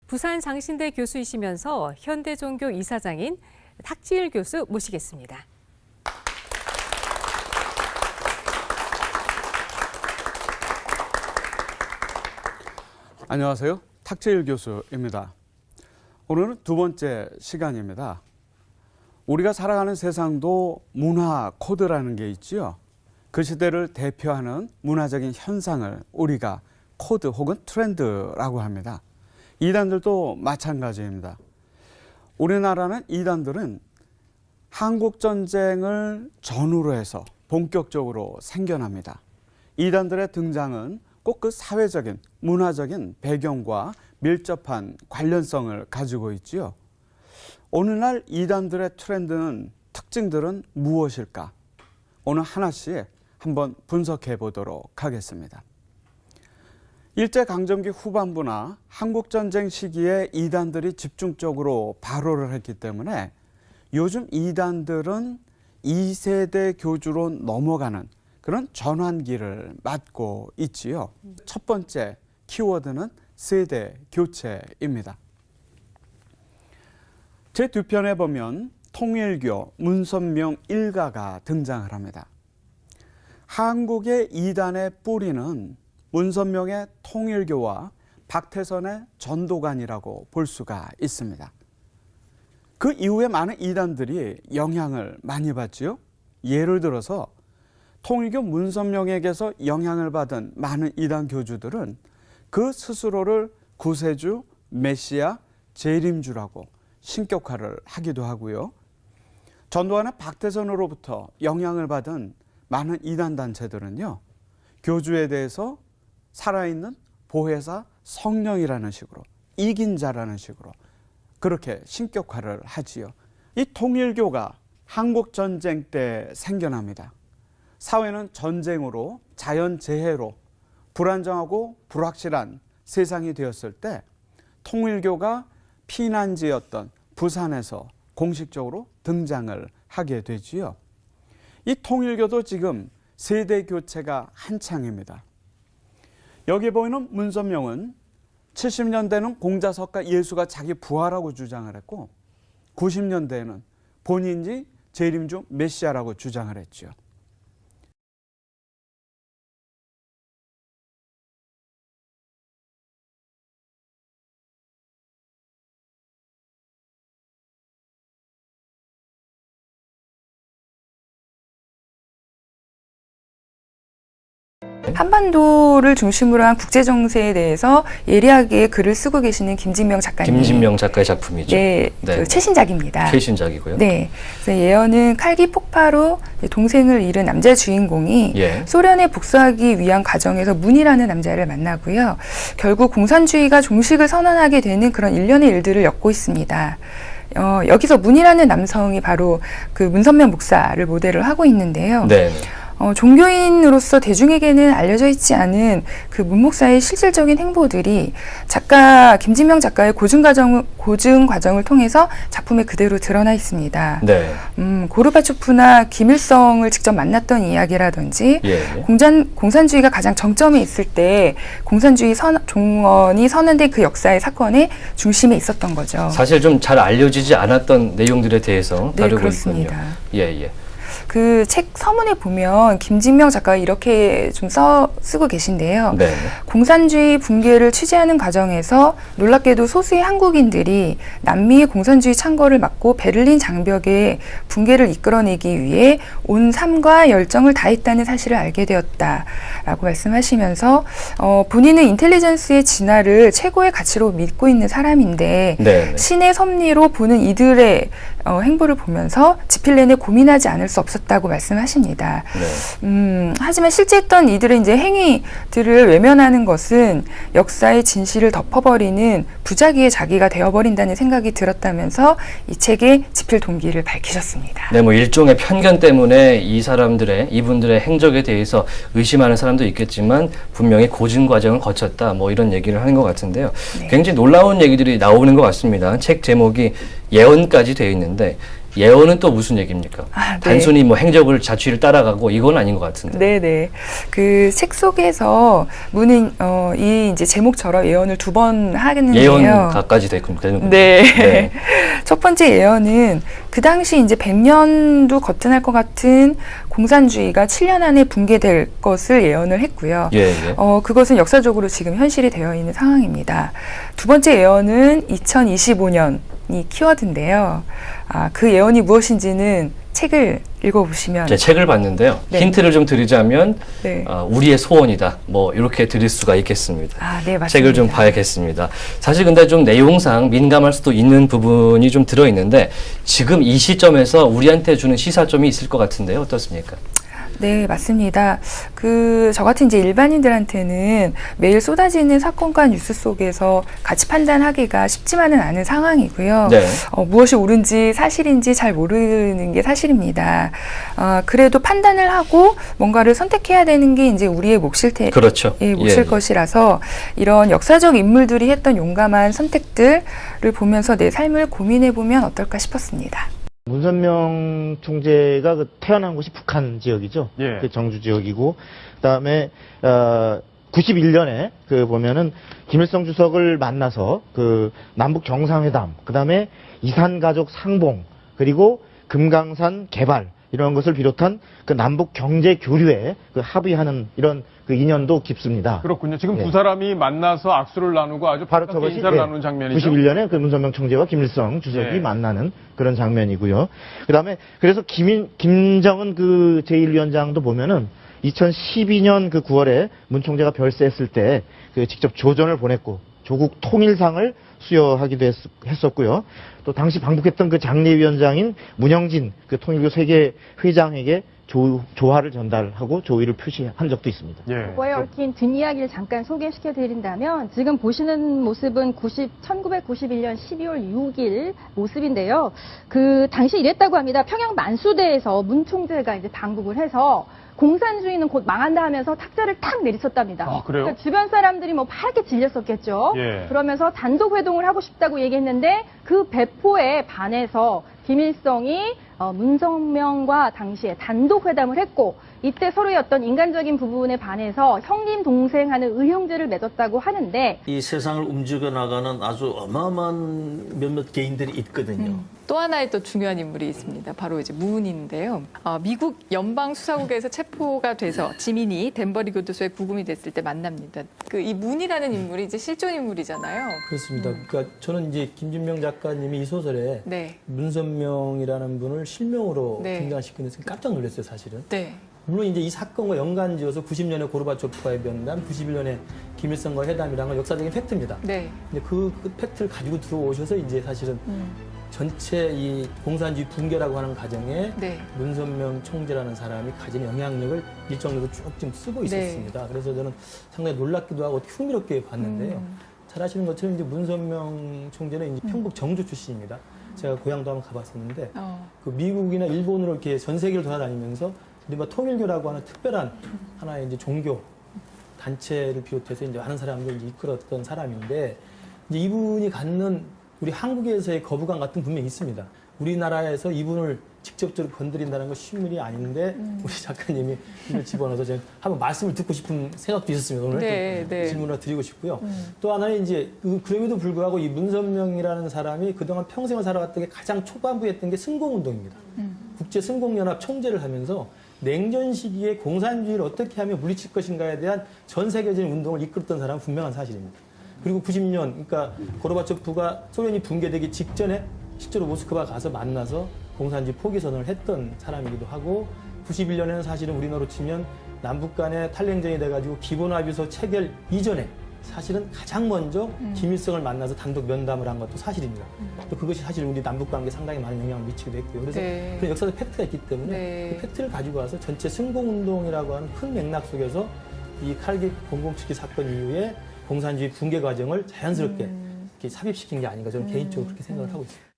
부산 장신대 교수이시면서 현대종교 이사장인 탁지일 교수 모시겠습니다. 안녕하세요. 탁지일 교수입니다. 오늘은 두 번째 시간입니다. 우리가 살아가는 세상도 문화 코드라는 게 있지요. 그 시대를 대표하는 문화적인 현상을 우리가 코드 혹은 트렌드라고 합니다. 이단들도 마찬가지입니다. 우리나라는 이단들은 한국전쟁을 전후로 해서 본격적으로 생겨납니다. 이단들의 등장은 꼭 그 사회적인, 문화적인 배경과 밀접한 관련성을 가지고 있지요. 오늘날 이단들의 트렌드는, 특징들은 무엇일까? 오늘 하나씩 한번 분석해 보도록 하겠습니다. 일제강점기 후반부나 한국전쟁 시기에 이단들이 집중적으로 발호를 했기 때문에 요즘 이단들은 2세대 교주로 넘어가는 그런 전환기를 맞고 있지요. 첫 번째 키워드는 세대 교체입니다. 제 두 편에 보면 통일교, 문선명 일가가 등장을 합니다. 한국의 이단의 뿌리는 문선명의 통일교와 박태선의 전도관이라고 볼 수가 있습니다. 그 이후에 많은 이단들이 영향을 많이 받지요. 예를 들어서 통일교 문선명에게서 영향을 받은 많은 이단 교주들은 그 스스로를 구세주, 메시아, 재림주라고 신격화를 하기도 하고요. 전도관의 박태선으로부터 영향을 받은 많은 이단 단체들은요, 교주에 대해서 살아있는 보혜사 성령이라는 식으로, 이긴 자라는 식으로 그렇게 신격화를 하지요. 이 통일교가 한국전쟁 때 생겨납니다. 사회는 전쟁으로, 자연재해로 불안정하고 불확실한 세상이 되었을 때 통일교가 피난지였던 부산에서 공식적으로 등장을 하게 되지요. 이 통일교도 지금 세대 교체가 한창입니다. 여기 보이는 문선명은 70년대는 공자석가 예수가 자기 부하라고 주장을 했고 90년대에는 본인이 재림주 메시아라고 주장을 했죠. 한반도를 중심으로 한 국제 정세에 대해서 예리하게 글을 쓰고 계시는 김진명 작가님. 김진명 작가의 작품이죠. 네, 네. 그 최신작입니다. 최신작이고요. 네, 그래서 예언은 칼기 폭파로 동생을 잃은 남자 주인공이 소련에 복수하기 위한 과정에서 문이라는 남자를 만나고요. 결국 공산주의가 종식을 선언하게 되는 그런 일련의 일들을 엮고 있습니다. 여기서 문이라는 남성이 바로 그 문선명 목사를 모델을 하고 있는데요. 네. 종교인으로서 대중에게는 알려져 있지 않은 그 문 목사의 실질적인 행보들이 작가 김진명 작가의 고증 과정을 통해서 작품에 그대로 드러나 있습니다. 네. 고르바초프나 김일성을 직접 만났던 이야기라든지 공산주의가 가장 정점에 있을 때 공산주의 종언이 선언된 그 역사의 사건의 중심에 있었던 거죠. 사실 좀 잘 알려지지 않았던 내용들에 대해서 다루고 그렇습니다. 있군요. 예. 그 책 서문에 보면 김진명 작가가 이렇게 좀 쓰고 계신데요. 네. 공산주의 붕괴를 취재하는 과정에서 놀랍게도 소수의 한국인들이 남미의 공산주의 창궐을 막고 베를린 장벽의 붕괴를 이끌어내기 위해 온 삶과 열정을 다했다는 사실을 알게 되었다라고 말씀하시면서 본인은 인텔리전스의 진화를 최고의 가치로 믿고 있는 사람인데 신의 섭리로 보는 이들의 행보를 보면서 집필 내내 고민하지 않을 수 없었다고 말씀하십니다. 하지만 실제 했던 이들의 이제 행위들을 외면하는 것은 역사의 진실을 덮어버리는 부작위의 자기가 되어버린다는 생각이 들었다면서 이 책의 집필 동기를 밝히셨습니다. 네, 뭐 일종의 편견 때문에 이분들의 행적에 대해서 의심하는 사람도 있겠지만 분명히 고증 과정을 거쳤다, 뭐 이런 얘기를 하는 것 같은데요. 굉장히 놀라운 얘기들이 나오는 것 같습니다. 책 제목이 예언까지 되어 있는데 예언은 또 무슨 얘기입니까? 네. 단순히 뭐 행적을 자취를 따라가고 이건 아닌 것 같은데. 네네. 그 책 속에서 이 이제 제목처럼 예언을 2번 하겠는데요. 예언가까지 되는군요. 네. 네. 첫 번째 예언은 그 당시 이제 100년도 거뜬할 것 같은 공산주의가 7년 안에 붕괴될 것을 예언을 했고요. 예, 예. 그것은 역사적으로 지금 현실이 되어 있는 상황입니다. 두 번째 예언은 2025년이 키워드인데요. 그 예언이 무엇인지는 책을 읽어보시면 제 책을 봤는데요. 네. 힌트를 좀 드리자면 네. 우리의 소원이다. 뭐 이렇게 드릴 수가 있겠습니다. 네, 맞습니다. 책을 좀 봐야겠습니다. 사실 근데 좀 내용상 민감할 수도 있는 부분이 좀 들어있는데 지금 이 시점에서 우리한테 주는 시사점이 있을 것 같은데요. 어떻습니까? 네, 맞습니다. 저 같은 이제 일반인들한테는 매일 쏟아지는 사건과 뉴스 속에서 가치 판단하기가 쉽지만은 않은 상황이고요. 네. 무엇이 옳은지 사실인지 잘 모르는 게 사실입니다. 그래도 판단을 하고 뭔가를 선택해야 되는 게 이제 우리의 몫일 그렇죠. 몫일 것이라서 이런 역사적 인물들이 했던 용감한 선택들을 보면서 내 삶을 고민해 보면 어떨까 싶었습니다. 문선명 총재가 태어난 곳이 북한 지역이죠. 예. 그 정주 지역이고, 그다음에 91년에 보면은 김일성 주석을 만나서 남북 정상회담, 그다음에 이산 가족 상봉, 그리고 금강산 개발 이런 것을 비롯한 남북 경제 교류에 합의하는 이런 인연도 깊습니다. 그렇군요. 지금 예. 두 사람이 만나서 악수를 나누고 아주 바로 반갑게 저것이 인사를 나누는 장면이죠. 91년에 문선명 총재와 김일성 주석이 예. 만나는 그런 장면이고요. 그다음에 그래서 김정은 제1위원장도 보면은 2012년 9월에 문 총재가 별세했을 때 직접 조전을 보냈고 조국 통일상을 수여하기도 했었고요. 또 당시 방북했던 장례위원장인 문영진 통일교 세계 회장에게 조화를 전달하고 조의를 표시한 적도 있습니다. 예. 그거에 얽힌 뒷이야기를 잠깐 소개시켜 드린다면 지금 보시는 모습은 1991년 12월 6일 모습인데요. 당시 이랬다고 합니다. 평양 만수대에서 문 총재가 이제 방북을 해서 공산주의는 곧 망한다 하면서 탁자를 탁 내리쳤답니다. 아, 그래요? 그러니까 주변 사람들이 파랗게 질렸었겠죠. 예. 그러면서 단독 회동을 하고 싶다고 얘기했는데 그 배포에 반해서 김일성이 문선명과 당시에 단독 회담을 했고 이때 서로의 어떤 인간적인 부분에 반해서 형님 동생 하는 의형제를 맺었다고 하는데 이 세상을 움직여 나가는 아주 어마어마한 몇몇 개인들이 있거든요. 또 하나의 또 중요한 인물이 있습니다. 바로 이제 문인인데요. 미국 연방수사국에서 체포가 돼서 지민이 덴버리 교도소에 부금이 됐을 때 만납니다. 이 문이라는 인물이 이제 실존 인물이잖아요. 그렇습니다. 그러니까 저는 이제 김진명 작가님이 이 소설에 네. 문선명이라는 분을 실명으로 네. 등장시키면서 깜짝 놀랐어요, 사실은. 네. 물론 이제 이 사건과 연관지어서 90년에 고르바초프와의 면담, 91년에 김일성과 회담이라는 건 역사적인 팩트입니다. 네. 근데 그 팩트를 가지고 들어오셔서 이제 사실은 전체 이 공산주의 붕괴라고 하는 과정에 네. 문선명 총재라는 사람이 가진 영향력을 일정적으로 쭉 좀 쓰고 있었습니다. 그래서 저는 상당히 놀랍기도 하고 흥미롭게 봤는데요. 잘 아시는 것처럼 이제 문선명 총재는 이제 평북 정주 출신입니다. 제가 고향도 한번 가봤었는데 그 미국이나 일본으로 이렇게 전 세계를 돌아다니면서 이른바 통일교라고 하는 특별한 하나의 이제 종교 단체를 비롯해서 이제 많은 사람들을 이끌었던 사람인데 이제 이분이 갖는 우리 한국에서의 거부감 같은 분명히 있습니다. 우리나라에서 이분을 직접적으로 건드린다는 건 쉬운 일이 아닌데 우리 작가님이 이걸 집어넣어서 제가 한번 말씀을 듣고 싶은 생각도 있었습니다. 오늘 네, 네. 질문을 드리고 싶고요. 또 하나는 이제 그럼에도 불구하고 이 문선명이라는 사람이 그동안 평생을 살아왔던 게 가장 초반부에 했던 게 승공운동입니다. 국제승공연합 총재를 하면서 냉전 시기에 공산주의를 어떻게 하면 물리칠 것인가에 대한 전 세계적인 운동을 이끌었던 사람은 분명한 사실입니다. 그리고 90년, 그러니까 고르바초프가 소련이 붕괴되기 직전에 실제로 모스크바 가서 만나서 공산주의 포기 선언을 했던 사람이기도 하고 91년에는 사실은 우리나라로 치면 남북 간의 탈냉전이 돼가지고 기본합의서 체결 이전에 사실은 가장 먼저 김일성을 만나서 단독 면담을 한 것도 사실입니다. 또 그것이 사실 우리 남북 관계에 상당히 많은 영향을 미치기도 했고요. 그래서 네. 그런 역사적 팩트가 있기 때문에 네. 그 팩트를 가지고 와서 전체 승공운동이라고 하는 큰 맥락 속에서 이 칼기 007 사건 이후에 공산주의 붕괴 과정을 자연스럽게 이렇게 삽입시킨 게 아닌가 저는 개인적으로 그렇게 생각을 하고 있습니다.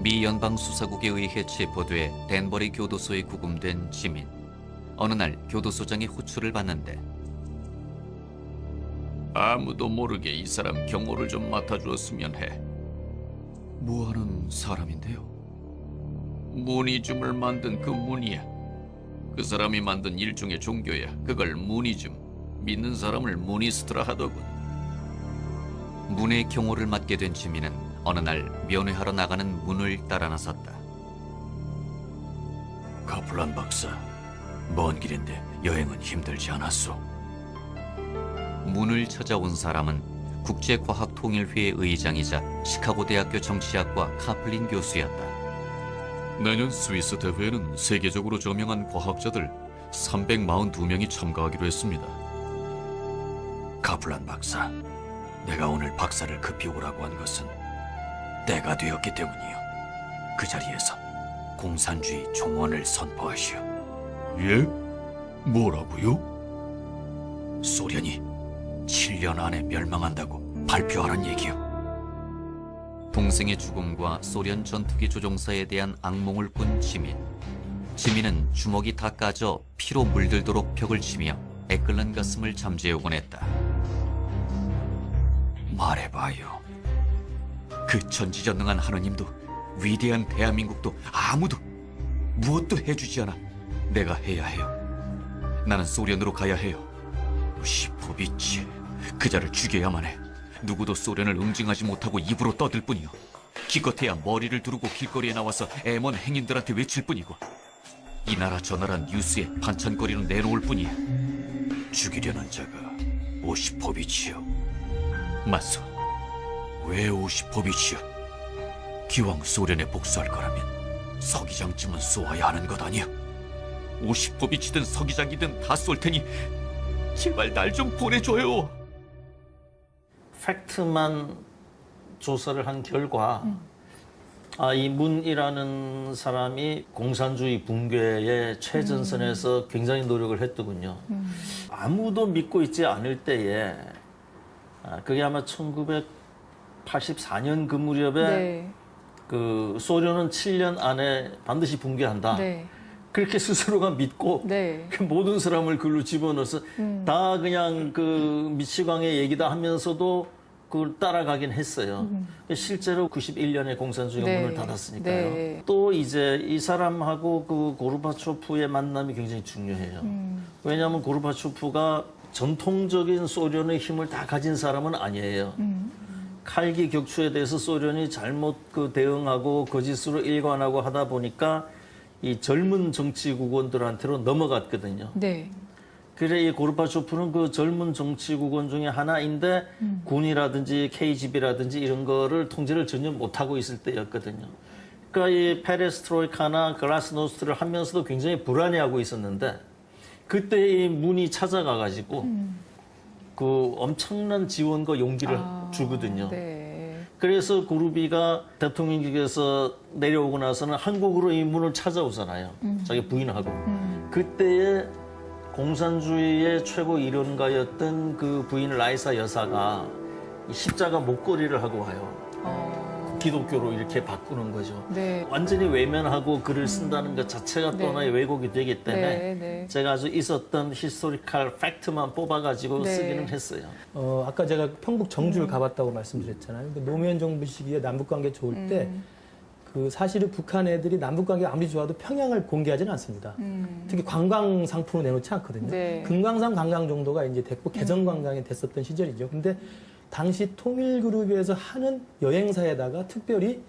미 연방수사국에 의해 체포돼 덴버리 교도소에 구금된 지민. 어느 날 교도소장의 호출을 받는데 아무도 모르게 이 사람 경호를 좀 맡아주었으면 해. 뭐하는 사람인데요? 무니즘을 만든 그 문이야. 그 사람이 만든 일종의 종교야. 그걸 무니즘. 믿는 사람을 무니스트라 하더군. 문의 경호를 맡게 된 지민은 어느 날 면회하러 나가는 문을 따라 나섰다. 카플란 박사, 먼 길인데 여행은 힘들지 않았소? 문을 찾아온 사람은 국제과학통일회의 의장이자 시카고 대학교 정치학과 카플린 교수였다. 내년 스위스 대회에는 세계적으로 저명한 과학자들 342명이 참가하기로 했습니다. 카플란 박사, 내가 오늘 박사를 급히 오라고 한 것은 때가 되었기 때문이요. 그 자리에서 공산주의 종언을 선포하시오. 예? 뭐라고요? 소련이 7년 안에 멸망한다고 발표하란 얘기요. 동생의 죽음과 소련 전투기 조종사에 대한 악몽을 꾼 지민. 지민은 주먹이 다 까져 피로 물들도록 벽을 치며 애끓는 가슴을 잠재우곤 했다. 말해봐요. 그 전지전능한 하느님도 위대한 대한민국도 아무도 무엇도 해주지 않아. 내가 해야 해요. 나는 소련으로 가야 해요. 요시포비치, 그자를 죽여야만 해. 누구도 소련을 응징하지 못하고 입으로 떠들 뿐이요. 기껏해야 머리를 두르고 길거리에 나와서 애먼 행인들한테 외칠 뿐이고, 이 나라 저 나라 뉴스에 반찬거리로 내놓을 뿐이야. 죽이려는 자가 오시포비치요. 맞소. 왜 오시포비치요? 기왕 소련에 복수할 거라면 서기장쯤은 쏘아야 하는 것 아니야? 오시포비치든 서기장이든 다 쏠 테니 제발 날 좀 보내줘요. 팩트만 조사를 한 결과 이 문이라는 사람이 공산주의 붕괴의 최전선에서 굉장히 노력을 했더군요. 아무도 믿고 있지 않을 때에 그게 아마 1984년 그 무렵에 네. 그 소련은 7년 안에 반드시 붕괴한다. 네. 그렇게 스스로가 믿고 네. 그 모든 사람을 글로 집어넣어서 다 그냥 그 미치광의 얘기다 하면서도 그걸 따라가긴 했어요. 실제로 91년에 공산주의가 네. 문을 닫았으니까요. 네. 또 이제 이 사람하고 그 고르바초프의 만남이 굉장히 중요해요. 왜냐하면 고르바초프가 전통적인 소련의 힘을 다 가진 사람은 아니에요. 칼기 격추에 대해서 소련이 잘못 그 대응하고 거짓으로 일관하고 하다 보니까 이 젊은 정치국원들한테로 넘어갔거든요. 네. 그래 이 고르바초프는 그 젊은 정치국원 중에 하나인데 군이라든지 KGB라든지 이런 거를 통제를 전혀 못하고 있을 때였거든요. 그러니까 이 페레스트로이카나 글라스노스트를 하면서도 굉장히 불안해하고 있었는데 그때 이 문이 찾아가가지고 그 엄청난 지원과 용기를 주거든요. 네. 그래서 고르비가 대통령직에서 내려오고 나서는 한국으로 이 문을 찾아오잖아요. 자기 부인하고. 그때에 공산주의의 최고 일원가였던 그 부인 라이사 여사가 십자가 목걸이를 하고 와요. 기독교로 이렇게 바꾸는 거죠. 네. 완전히 외면하고 글을 쓴다는 것 자체가 또 네. 하나의 왜곡이 되기 때문에 네, 네. 제가 아주 있었던 히스토리컬 팩트만 뽑아가지고 네. 쓰기는 했어요. 아까 제가 평북 정주를 가봤다고 말씀드렸잖아요. 그 노무현 정부 시기에 남북관계 좋을 때 그 사실은 북한 애들이 남북관계 아무리 좋아도 평양을 공개하지는 않습니다. 특히 관광 상품으로 내놓지 않거든요. 네. 금강산 관광 정도가 이제 됐고 개성 관광이 됐었던 시절이죠. 근데 당시 통일그룹에서 하는 여행사에다가 특별히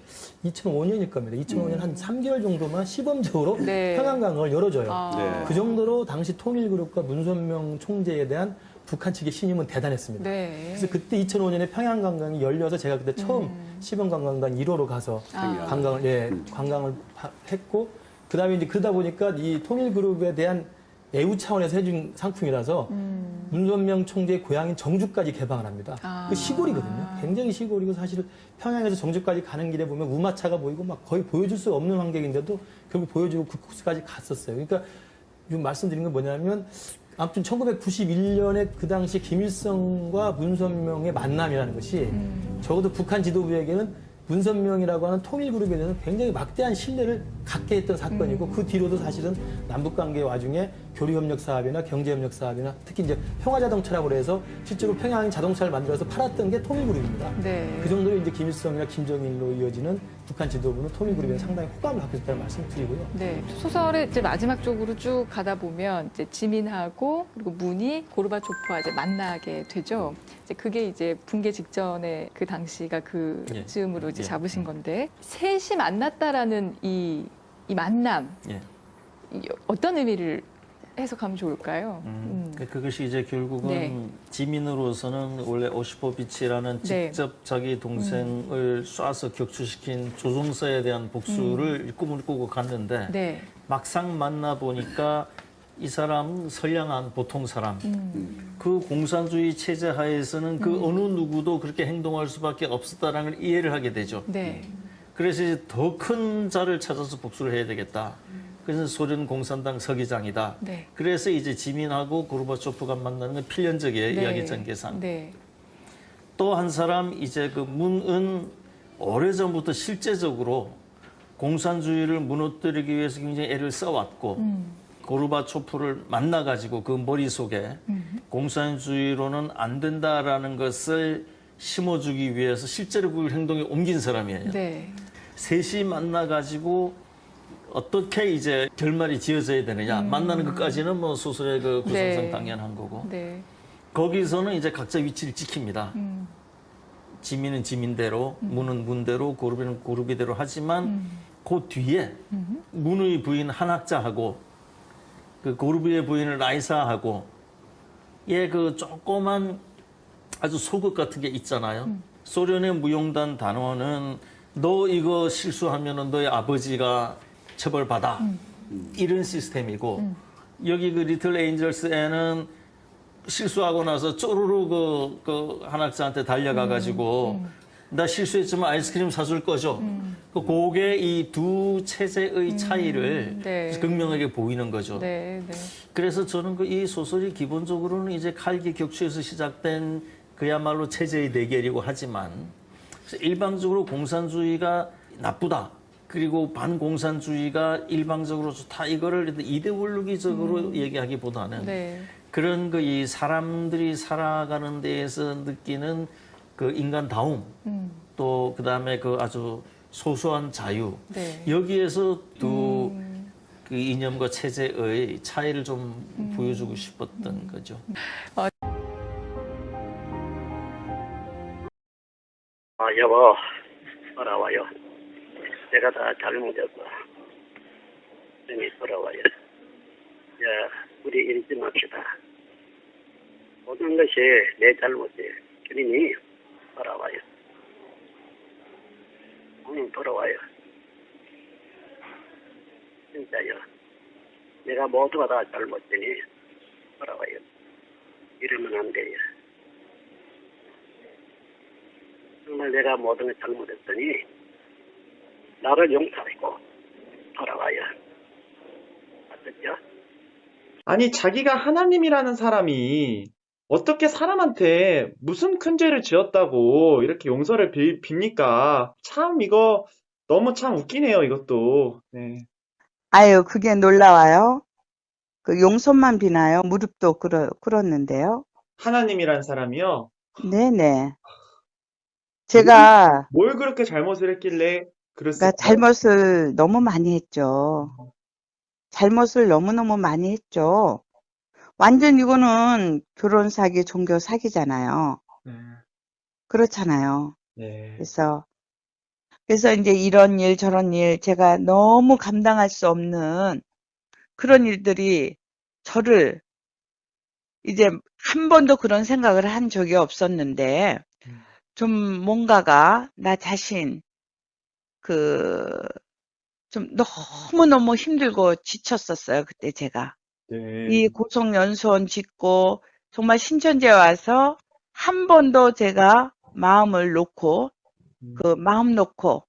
2005년일 겁니다. 2005년 한 3개월 정도만 시범적으로 네. 평양관광을 열어줘요. 네. 그 정도로 당시 통일그룹과 문선명 총재에 대한 북한 측의 신임은 대단했습니다. 네. 그래서 그때 2005년에 평양관광이 열려서 제가 그때 처음 시범관광단 1호로 가서 관광을 했고 그다음에 이제 그러다 보니까 이 통일그룹에 대한 애우 차원에서 해준 상품이라서 문선명 총재의 고향인 정주까지 개방을 합니다. 그 시골이거든요. 굉장히 시골이고 사실 평양에서 정주까지 가는 길에 보면 우마차가 보이고 막 거의 보여줄 수 없는 환경인데도 결국 보여주고 그 코스까지 갔었어요. 그러니까 지금 말씀드린 건 뭐냐면 아무튼 1991년에 그 당시 김일성과 문선명의 만남이라는 것이 적어도 북한 지도부에게는 문선명이라고 하는 통일그룹에 대해서 굉장히 막대한 신뢰를 갖게 했던 사건이고 그 뒤로도 사실은 남북관계 와중에 교류협력 사업이나 경제협력 사업이나 특히 이제 평화자동차라고 해서 실제로 평양이 자동차를 만들어서 팔았던 게 토미그룹입니다. 네. 그 정도로 이제 김일성이나 김정일로 이어지는 북한 지도부는 토미그룹에 상당히 호감을 갖고 있다는 말씀을 드리고요. 네, 소설의 이제 마지막 쪽으로 쭉 가다 보면 이제 지민하고 그리고 문이 고르바초프와 이제 만나게 되죠. 이제 그게 이제 붕괴 직전에 그 당시가 그 예. 즈음으로 이제 예. 잡으신 건데 셋이 만났다라는 이 만남 예. 어떤 의미를 해석하면 좋을까요? 그것이 이제 결국은 네. 지민으로서는 원래 오시포비치라는 네. 직접 자기 동생을 쏴서 격추시킨 조종사에 대한 복수를 꿈을 꾸고 갔는데 네. 막상 만나 보니까 이 사람은 선량한 보통 사람. 그 공산주의 체제 하에서는 그 어느 누구도 그렇게 행동할 수밖에 없었다는 걸 이해를 하게 되죠. 네. 그래서 이제 더 큰 자를 찾아서 복수를 해야 되겠다. 그래서 소련 공산당 서기장이다. 네. 그래서 이제 지민하고 고르바초프가 만나는 건 필연적이에요. 네. 이야기 전개상. 네. 또 한 사람 이제 그 문은 오래전부터 실제적으로 공산주의를 무너뜨리기 위해서 굉장히 애를 써왔고 고르바초프를 만나가지고 그 머릿속에 공산주의로는 안 된다라는 것을 심어주기 위해서 실제로 그 행동에 옮긴 사람이에요. 네. 셋이 만나가지고 어떻게 이제 결말이 지어져야 되느냐. 만나는 것까지는 뭐 소설의 그 구성상 네. 당연한 거고. 네. 거기서는 이제 각자 위치를 지킵니다. 지민은 지민대로, 문은 문대로, 고르비는 고르비대로 하지만 그 뒤에 문의 부인 한학자하고 그 고르비의 부인을 라이사하고 얘 그 조그만 아주 속옷 같은 게 있잖아요. 소련의 무용단 단원은 너 이거 실수하면은 너의 아버지가 처벌받아. 이런 시스템이고 여기 그 리틀 에인절스에는 실수하고 나서 쪼르르 그 한학자한테 달려가 가지고 나 실수했지만 아이스크림 사줄 거죠. 그게 이 두 체제의 차이를 네. 극명하게 보이는 거죠. 네. 네. 그래서 저는 그 이 소설이 기본적으로는 이제 칼기 격추에서 시작된 그야말로 체제의 대결이고 하지만 일방적으로 공산주의가 나쁘다. 그리고 반공산주의가 일방적으로 좋다. 이거를 이데올로기적으로 얘기하기보다는 네. 그런 그 이 사람들이 살아가는 데에서 느끼는 그 인간다움 또 그다음에 그 아주 소소한 자유 네. 여기에서 두 그 이념과 체제의 차이를 좀 보여주고 싶었던 거죠. 여보, 돌아와요. 내가 다 잘못했어. 형이 돌아와요. 우리 잊지 맙시다. 모든 것이 내 잘못이에요. 그러니 돌아와요. 오늘 돌아와요. 진짜요. 내가 모두가 다 잘못되니 돌아와요. 이러면 안 돼요. 정말 내가 모든 걸 잘못했더니 나를 용서하고 돌아와요. 맞겠죠? 아니, 자기가 하나님이라는 사람이 어떻게 사람한테 무슨 큰 죄를 지었다고 이렇게 용서를 빕니까? 참, 이거 너무 참 웃기네요, 이것도. 네. 아유, 그게 놀라워요. 그 용서만 비나요? 무릎도 꿇었는데요. 하나님이란 사람이요? 네네. 제가 뭘 그렇게 잘못을 했길래 그랬을까요? 그러니까 잘못을 너무 많이 했죠. 잘못을 너무너무 많이 했죠. 완전 이거는 결혼 사기, 종교 사기잖아요. 그렇잖아요. 네. 그래서 이제 이런 일 저런 일 제가 너무 감당할 수 없는 그런 일들이 저를 이제 한 번도 그런 생각을 한 적이 없었는데 좀 뭔가가 나 자신 좀 너무너무 힘들고 지쳤었어요. 그때 제가. 네. 이 고속연수원 짓고 정말 신천지에 와서 한 번도 제가 마음을 놓고 마음 놓고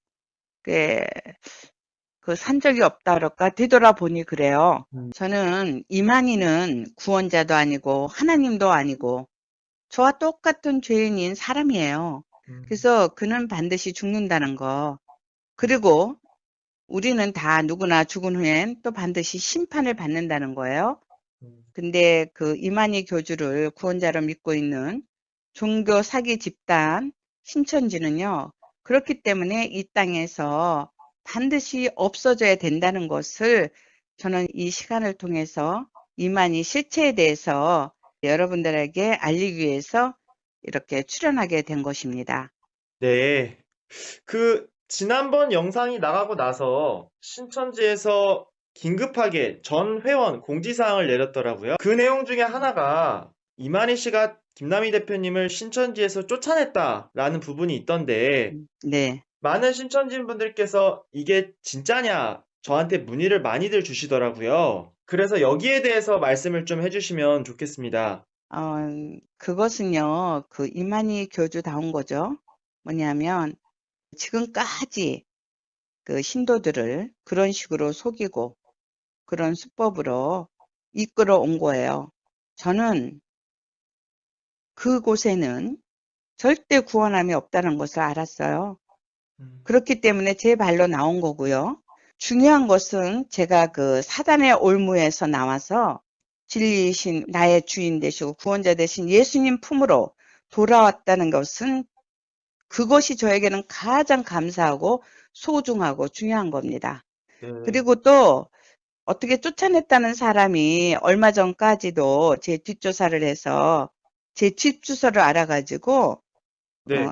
그 산 적이 없다 그럴까? 되돌아보니 그래요. 저는 이만희는 구원자도 아니고 하나님도 아니고 저와 똑같은 죄인인 사람이에요. 그래서 그는 반드시 죽는다는 거. 그리고 우리는 다 누구나 죽은 후엔 또 반드시 심판을 받는다는 거예요. 근데 그 이만희 교주를 구원자로 믿고 있는 종교 사기 집단 신천지는요, 그렇기 때문에 이 땅에서 반드시 없어져야 된다는 것을 저는 이 시간을 통해서 이만희 실체에 대해서 여러분들에게 알리기 위해서 이렇게 출연하게 된 것입니다. 네. 지난번 영상이 나가고 나서 신천지에서 긴급하게 전 회원 공지사항을 내렸더라고요. 그 내용 중에 하나가 이만희 씨가 김남희 대표님을 신천지에서 쫓아냈다라는 부분이 있던데, 네. 많은 신천지 분들께서 이게 진짜냐 저한테 문의를 많이들 주시더라고요. 그래서 여기에 대해서 말씀을 좀 해주시면 좋겠습니다. 그것은요, 그 이만희 교주다운 거죠. 뭐냐면, 지금까지 그 신도들을 그런 식으로 속이고, 그런 수법으로 이끌어 온 거예요. 저는 그곳에는 절대 구원함이 없다는 것을 알았어요. 그렇기 때문에 제 발로 나온 거고요. 중요한 것은 제가 그 사단의 올무에서 나와서 진리이신 나의 주인 되시고 구원자 되신 예수님 품으로 돌아왔다는 것은 그것이 저에게는 가장 감사하고 소중하고 중요한 겁니다. 그리고 또 어떻게 쫓아냈다는 사람이 얼마 전까지도 제 뒷조사를 해서 제 집 주소를 알아가지고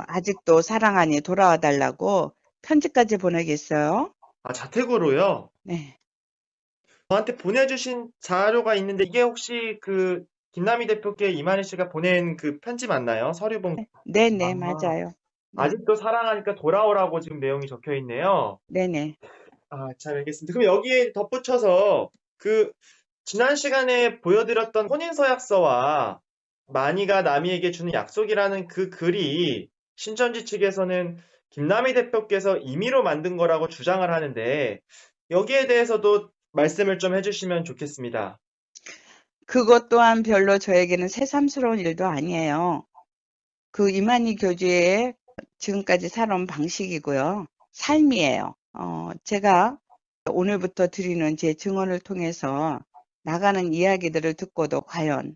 아직도 사랑하니 돌아와 달라고 편지까지 보내겠어요. 아, 자택으로요? 네. 저한테 보내주신 자료가 있는데 이게 혹시 그 김남희 대표께 이만희 씨가 보낸 그 편지 맞나요? 서류봉. 네네, 맞아요. 아직도 사랑하니까 돌아오라고 지금 내용이 적혀 있네요. 네네. 아, 잘 알겠습니다. 그럼 여기에 덧붙여서 지난 시간에 보여드렸던 혼인서약서와 만희가 남희에게 주는 약속이라는 그 글이 신천지 측에서는 김남희 대표께서 임의로 만든 거라고 주장을 하는데 여기에 대해서도 말씀을 좀 해주시면 좋겠습니다. 그것 또한 별로 저에게는 새삼스러운 일도 아니에요. 그 이만희 교주의 지금까지 살아온 방식이고요. 삶이에요. 제가 오늘부터 드리는 제 증언을 통해서 나가는 이야기들을 듣고도 과연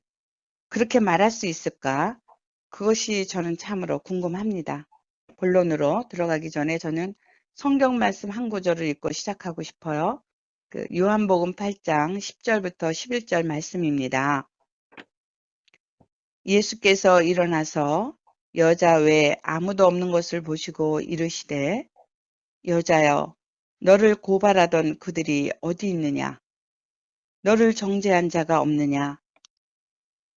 그렇게 말할 수 있을까? 그것이 저는 참으로 궁금합니다. 본론으로 들어가기 전에 저는 성경 말씀 한 구절을 읽고 시작하고 싶어요. 그 요한복음 8장 10절부터 11절 말씀입니다. 예수께서 일어나서 여자 외에 아무도 없는 것을 보시고 이르시되 여자여 너를 고발하던 그들이 어디 있느냐? 너를 정죄한 자가 없느냐?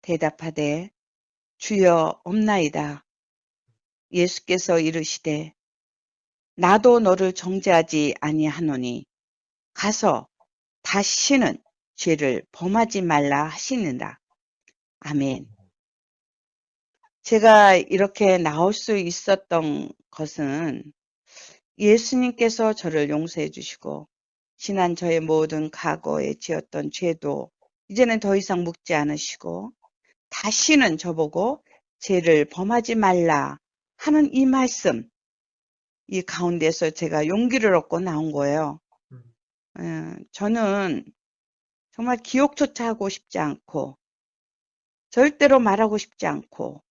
대답하되 주여 없나이다. 예수께서 이르시되 나도 너를 정죄하지 아니하노니 가서 다시는 죄를 범하지 말라 하시는다. 아멘. 제가 이렇게 나올 수 있었던 것은 예수님께서 저를 용서해 주시고 지난 저의 모든 과거에 지었던 죄도 이제는 더 이상 묻지 않으시고 다시는 저보고 죄를 범하지 말라 하는 이 말씀, 이 가운데서 제가 용기를 얻고 나온 거예요. 저는 정말 기억조차 하고 싶지 않고 절대로 말하고 싶지 않고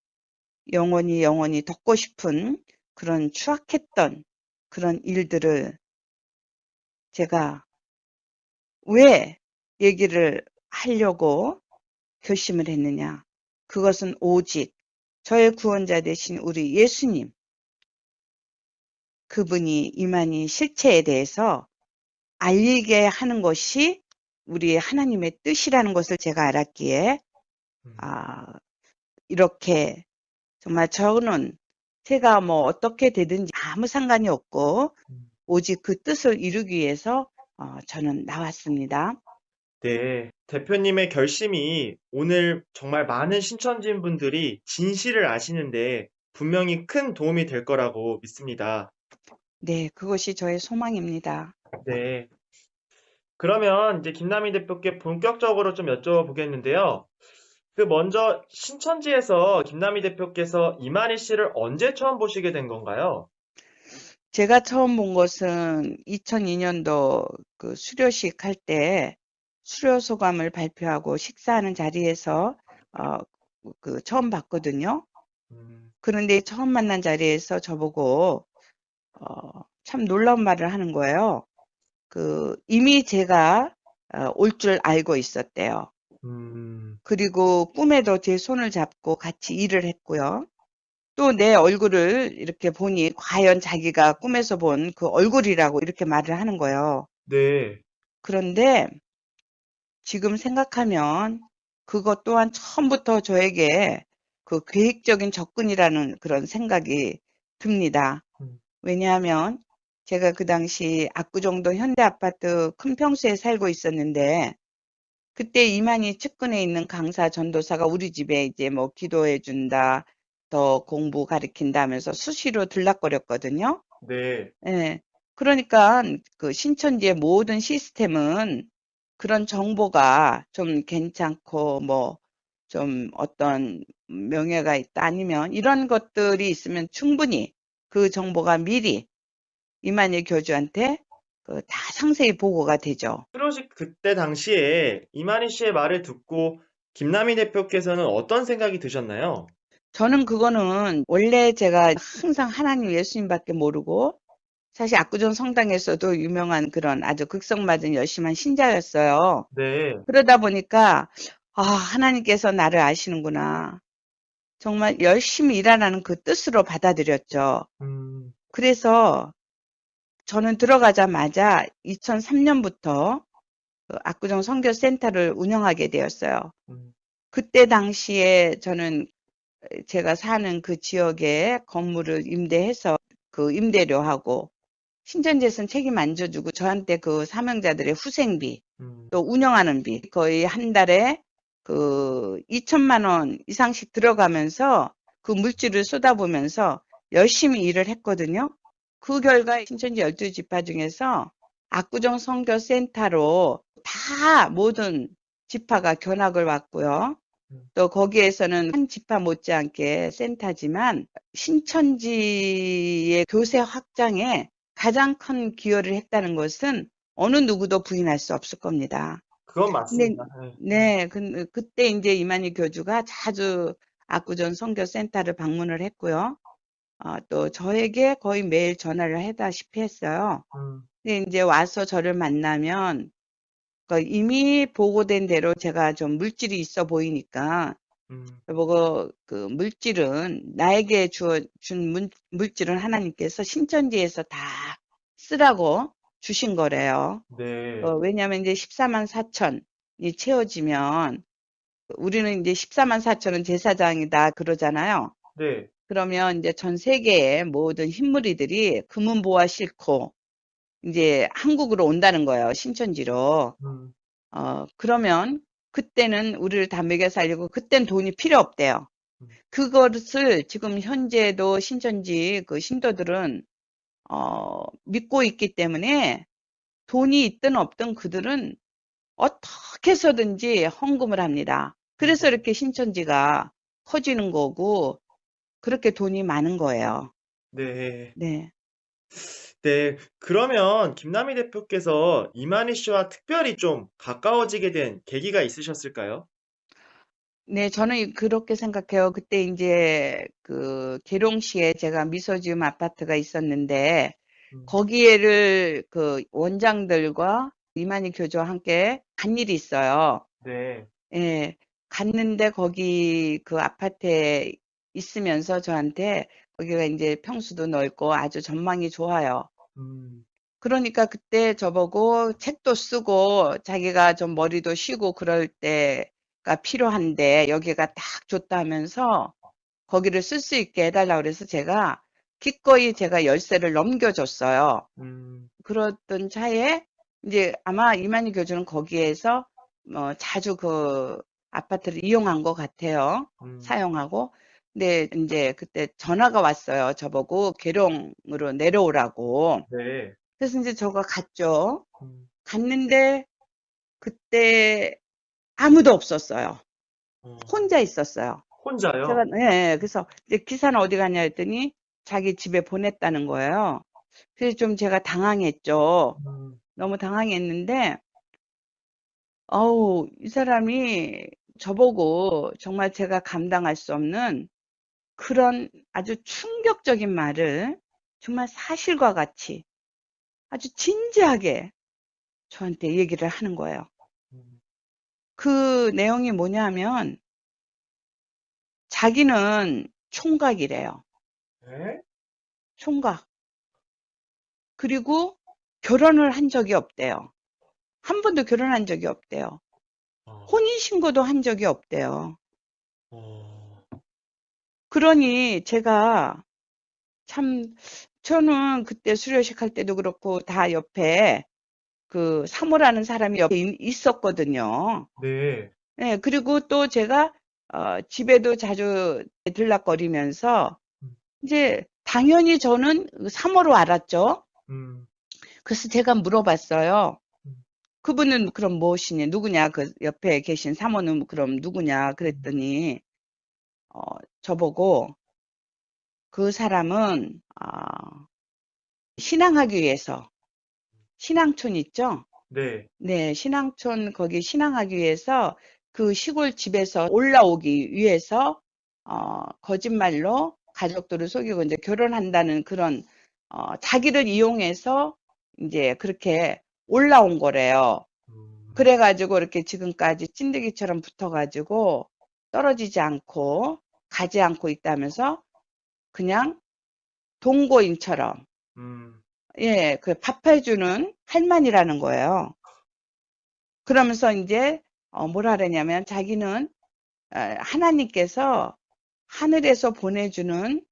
영원히 덮고 싶은 그런 추악했던 그런 일들을 제가 왜 얘기를 하려고 결심을 했느냐. 그것은 오직 저의 구원자 되신 우리 예수님, 그분이 이만희 실체에 대해서 알리게 하는 것이 우리 하나님의 뜻이라는 것을 제가 알았기에 이렇게 정말 저는 제가 뭐 어떻게 되든지 아무 상관이 없고 오직 그 뜻을 이루기 위해서 저는 나왔습니다. 네, 대표님의 결심이 오늘 정말 많은 신천지인 분들이 진실을 아시는데 분명히 큰 도움이 될 거라고 믿습니다. 네, 그것이 저의 소망입니다. 네. 그러면 이제 김남희 대표께 본격적으로 좀 여쭤보겠는데요. 먼저 신천지에서 김남희 대표께서 이만희 씨를 언제 처음 보시게 된 건가요? 제가 처음 본 것은 2002년도 그 수료식 할 때 수료 소감을 발표하고 식사하는 자리에서 처음 봤거든요. 그런데 처음 만난 자리에서 저보고 참 놀라운 말을 하는 거예요. 이미 제가 올 줄 알고 있었대요. 그리고 꿈에도 제 손을 잡고 같이 일을 했고요. 또 내 얼굴을 이렇게 보니 과연 자기가 꿈에서 본 그 얼굴이라고 이렇게 말을 하는 거예요. 네. 그런데 지금 생각하면 그것 또한 처음부터 저에게 그 계획적인 접근이라는 그런 생각이 듭니다. 왜냐하면 제가 그 당시 압구정동 현대아파트 큰 평수에 살고 있었는데 그때 이만희 측근에 있는 강사 전도사가 우리 집에 이제 뭐 기도해 준다, 더 공부 가르친다 하면서 수시로 들락거렸거든요. 네. 예. 그러니까 그 신천지의 모든 시스템은 그런 정보가 좀 괜찮고 뭐 좀 어떤 명예가 있다 아니면 이런 것들이 있으면 충분히 그 정보가 미리 이만희 교주한테 다 상세히 보고가 되죠. 그러시 그때 당시에 이만희 씨의 말을 듣고 김남희 대표께서는 어떤 생각이 드셨나요? 저는 그거는 원래 제가 항상 하나님 예수님밖에 모르고 사실 압구정 성당에서도 유명한 그런 아주 극성맞은 열심한 신자였어요. 네. 그러다 보니까 하나님께서 나를 아시는구나. 정말 열심히 일하라는 그 뜻으로 받아들였죠. 그래서 저는 들어가자마자 2003년부터 압구정 선교센터를 운영하게 되었어요. 그때 당시에 저는 제가 사는 그 지역에 건물을 임대해서 그 임대료하고 신천지에서는 책임 안 져주고 저한테 그 사명자들의 후생비 또 운영하는 비 거의 한 달에 2천만 원 이상씩 들어가면서 그 물질을 쏟아보면서 열심히 일을 했거든요. 그 결과 신천지 12지파 중에서 압구정 선교센터로 다 모든 지파가 견학을 왔고요. 또 거기에서는 한 지파 못지않게 센터지만 신천지의 교세 확장에 가장 큰 기여를 했다는 것은 어느 누구도 부인할 수 없을 겁니다. 그건 맞습니다. 네, 그때 이제 이만희 교주가 자주 압구정 선교센터를 방문을 했고요. 또 저에게 거의 매일 전화를 해다시피 했어요. 근데 이제 와서 저를 만나면 이미 보고된 대로 제가 좀 물질이 있어 보이니까 저보고 그 물질은 나에게 준 물질은 하나님께서 신천지에서 다 쓰라고 주신 거래요. 네. 왜냐하면 이제 14만 4천이 채워지면 우리는 이제 14만 4천은 제사장이다 그러잖아요. 네. 그러면 이제 전 세계의 모든 흰무리들이 금은보화 싣고 이제 한국으로 온다는 거예요. 신천지로. 그러면 그때는 우리를 다 먹여 살리고 그땐 돈이 필요 없대요. 그것을 지금 현재도 신천지 그 신도들은 믿고 있기 때문에 돈이 있든 없든 그들은 어떻게 해서든지 헌금을 합니다. 그래서 이렇게 신천지가 커지는 거고 그렇게 돈이 많은 거예요. 네. 네. 네. 그러면 김남희 대표께서 이만희 씨와 특별히 좀 가까워지게 된 계기가 있으셨을까요? 네, 저는 그렇게 생각해요. 그때 이제 그 계룡시에 제가 미소지음 아파트가 있었는데 거기에를 그 원장들과 이만희 교주와 함께 간 일이 있어요. 네. 예, 갔는데 거기 그 아파트에 있으면서 저한테 거기가 이제 평수도 넓고 아주 전망이 좋아요. 그러니까 그때 저보고 책도 쓰고 자기가 좀 머리도 쉬고 그럴 때가 필요한데 여기가 딱 좋다 하면서 거기를 쓸 수 있게 해달라고 그래서 제가 기꺼이 제가 열쇠를 넘겨줬어요. 그러던 차에 이제 아마 이만희 교주는 거기에서 자주 그 아파트를 이용한 것 같아요. 사용하고. 근데 이제 그때 전화가 왔어요. 저보고 계룡으로 내려오라고. 네. 그래서 이제 저가 갔죠. 갔는데 그때 아무도 없었어요. 혼자 있었어요. 혼자요? 제가 네, 그래서 이제 기사는 어디 갔냐 했더니 자기 집에 보냈다는 거예요. 그래서 좀 제가 당황했죠. 너무 당황했는데 이 사람이 저보고 정말 제가 감당할 수 없는 그런 아주 충격적인 말을 정말 사실과 같이 아주 진지하게 저한테 얘기를 하는 거예요. 그 내용이 뭐냐면 자기는 총각이래요. 총각. 그리고 결혼을 한 적이 없대요. 한 번도 결혼한 적이 없대요. 혼인신고도 한 적이 없대요. 그러니 제가 참, 저는 그때 수료식 할 때도 그렇고 다 옆에 그 사모라는 사람이 옆에 있었거든요. 네. 네, 그리고 또 제가 집에도 자주 들락거리면서 이제 당연히 저는 사모로 알았죠. 그래서 제가 물어봤어요. 그분은 그럼 무엇이냐, 누구냐, 그 옆에 계신 사모는 그럼 누구냐 그랬더니 저보고 그 사람은 신앙하기 위해서 신앙촌 있죠? 네. 네, 신앙촌 거기 신앙하기 위해서 그 시골 집에서 올라오기 위해서 거짓말로 가족들을 속이고 이제 결혼한다는 그런 자기를 이용해서 이제 그렇게 올라온 거래요. 그래가지고 이렇게 지금까지 찐득이처럼 붙어가지고 떨어지지 않고 가지 않고 있다면서 그냥 동거인처럼 예, 그 밥해주는 할머니라는 거예요. 그러면서 이제 뭐라 그러냐면 자기는 하나님께서 하늘에서 보내주는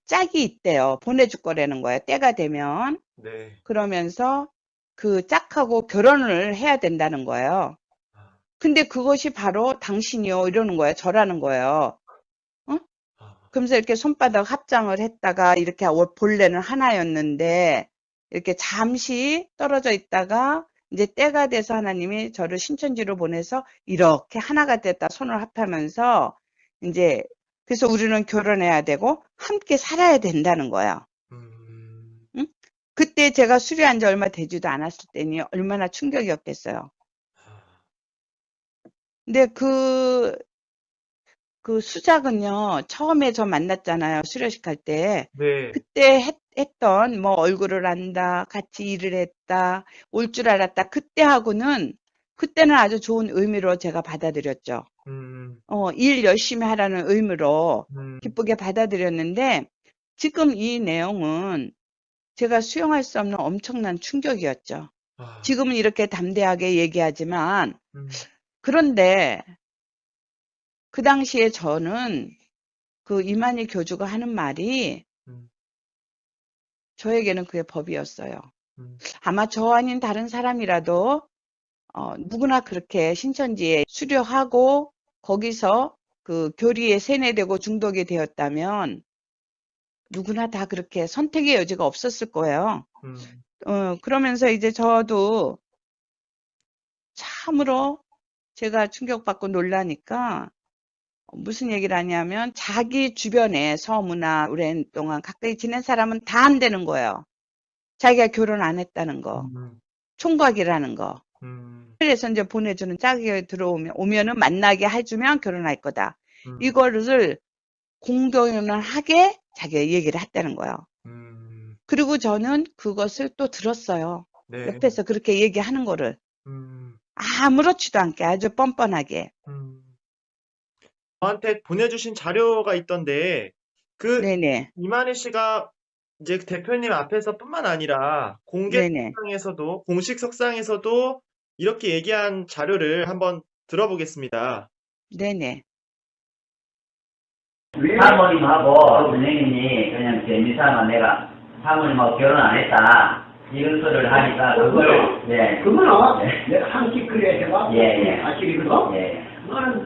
짝이 있대요. 보내줄 거라는 거예요. 때가 되면. 네. 그러면서 그 짝하고 결혼을 해야 된다는 거예요. 근데 그것이 바로 당신이요 이러는 거예요. 저라는 거예요. 그러면서 이렇게 손바닥 합장을 했다가 이렇게 본래는 하나였는데 이렇게 잠시 떨어져 있다가 이제 때가 돼서 하나님이 저를 신천지로 보내서 이렇게 하나가 됐다 손을 합하면서 이제 그래서 우리는 결혼해야 되고 함께 살아야 된다는 거예요. 응? 그때 제가 수료한 지 얼마 되지도 않았을 때니 얼마나 충격이었겠어요. 근데 그 수작은요, 처음에 저 만났잖아요. 수료식 할 때. 네. 그때 했던, 뭐, 얼굴을 안다, 같이 일을 했다, 올 줄 알았다. 그때는 아주 좋은 의미로 제가 받아들였죠. 일 열심히 하라는 의미로 기쁘게 받아들였는데, 지금 이 내용은 제가 수용할 수 없는 엄청난 충격이었죠. 지금은 이렇게 담대하게 얘기하지만, 그런데, 그 당시에 저는 그 이만희 교주가 하는 말이 저에게는 그게 법이었어요. 아마 저 아닌 다른 사람이라도 누구나 그렇게 신천지에 수료하고 거기서 그 교리에 세뇌되고 중독이 되었다면 누구나 다 그렇게 선택의 여지가 없었을 거예요. 그러면서 이제 저도 참으로 제가 충격받고 놀라니까 무슨 얘기를 하냐면 자기 주변에 서무나 오랜 동안 가까이 지낸 사람은 다 안 되는 거예요. 자기가 결혼 안 했다는 거. 총각이라는 거. 그래서 이제 보내주는 짝이 오면은 만나게 해주면 결혼할 거다. 이거를 공동을 하게 자기가 얘기를 했다는 거예요. 그리고 저는 그것을 또 들었어요. 네. 옆에서 그렇게 얘기하는 거를. 아무렇지도 않게 아주 뻔뻔하게. 저한테 보내주신 자료가 있던데, 네네. 이만희 씨가 이제 대표님 앞에서뿐만 아니라 네네. 공식 석상에서도 이렇게 얘기한 자료를 한번 들어보겠습니다. 네네. 사모님하고 선생님이 그냥 재미삼아 내가 사모님하고 결혼 안 했다. 이런 소리를 하니까 그걸 그거는 예. 내가 한식 그래 해봐. 예. 사실이거든. 예. 나는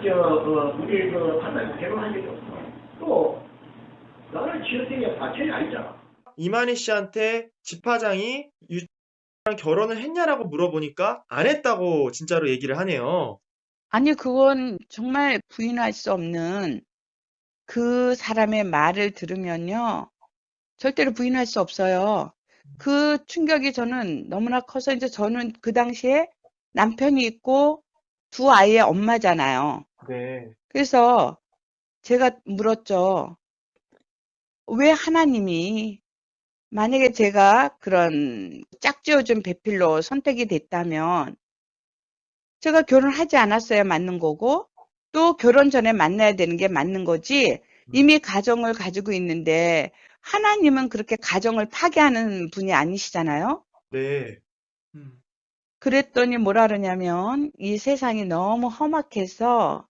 우리 판사님 결혼한 적이 없어. 또 나는 지어생이 사촌이 아니잖아. 이만희 씨한테 집화장이 유랑 결혼을 했냐라고 물어보니까 안 했다고 진짜로 얘기를 하네요. 아니, 그건 정말 부인할 수 없는 그 사람의 말을 들으면요. 절대로 부인할 수 없어요. 그 충격이 저는 너무나 커서 이제 저는 그 당시에 남편이 있고 두 아이의 엄마잖아요. 네. 그래서 제가 물었죠. 왜 하나님이 만약에 제가 그런 짝지어준 배필로 선택이 됐다면 제가 결혼하지 않았어야 맞는 거고 또 결혼 전에 만나야 되는 게 맞는 거지 이미 가정을 가지고 있는데 하나님은 그렇게 가정을 파괴하는 분이 아니시잖아요. 네. 그랬더니 뭐라 그러냐면 이 세상이 너무 험악해서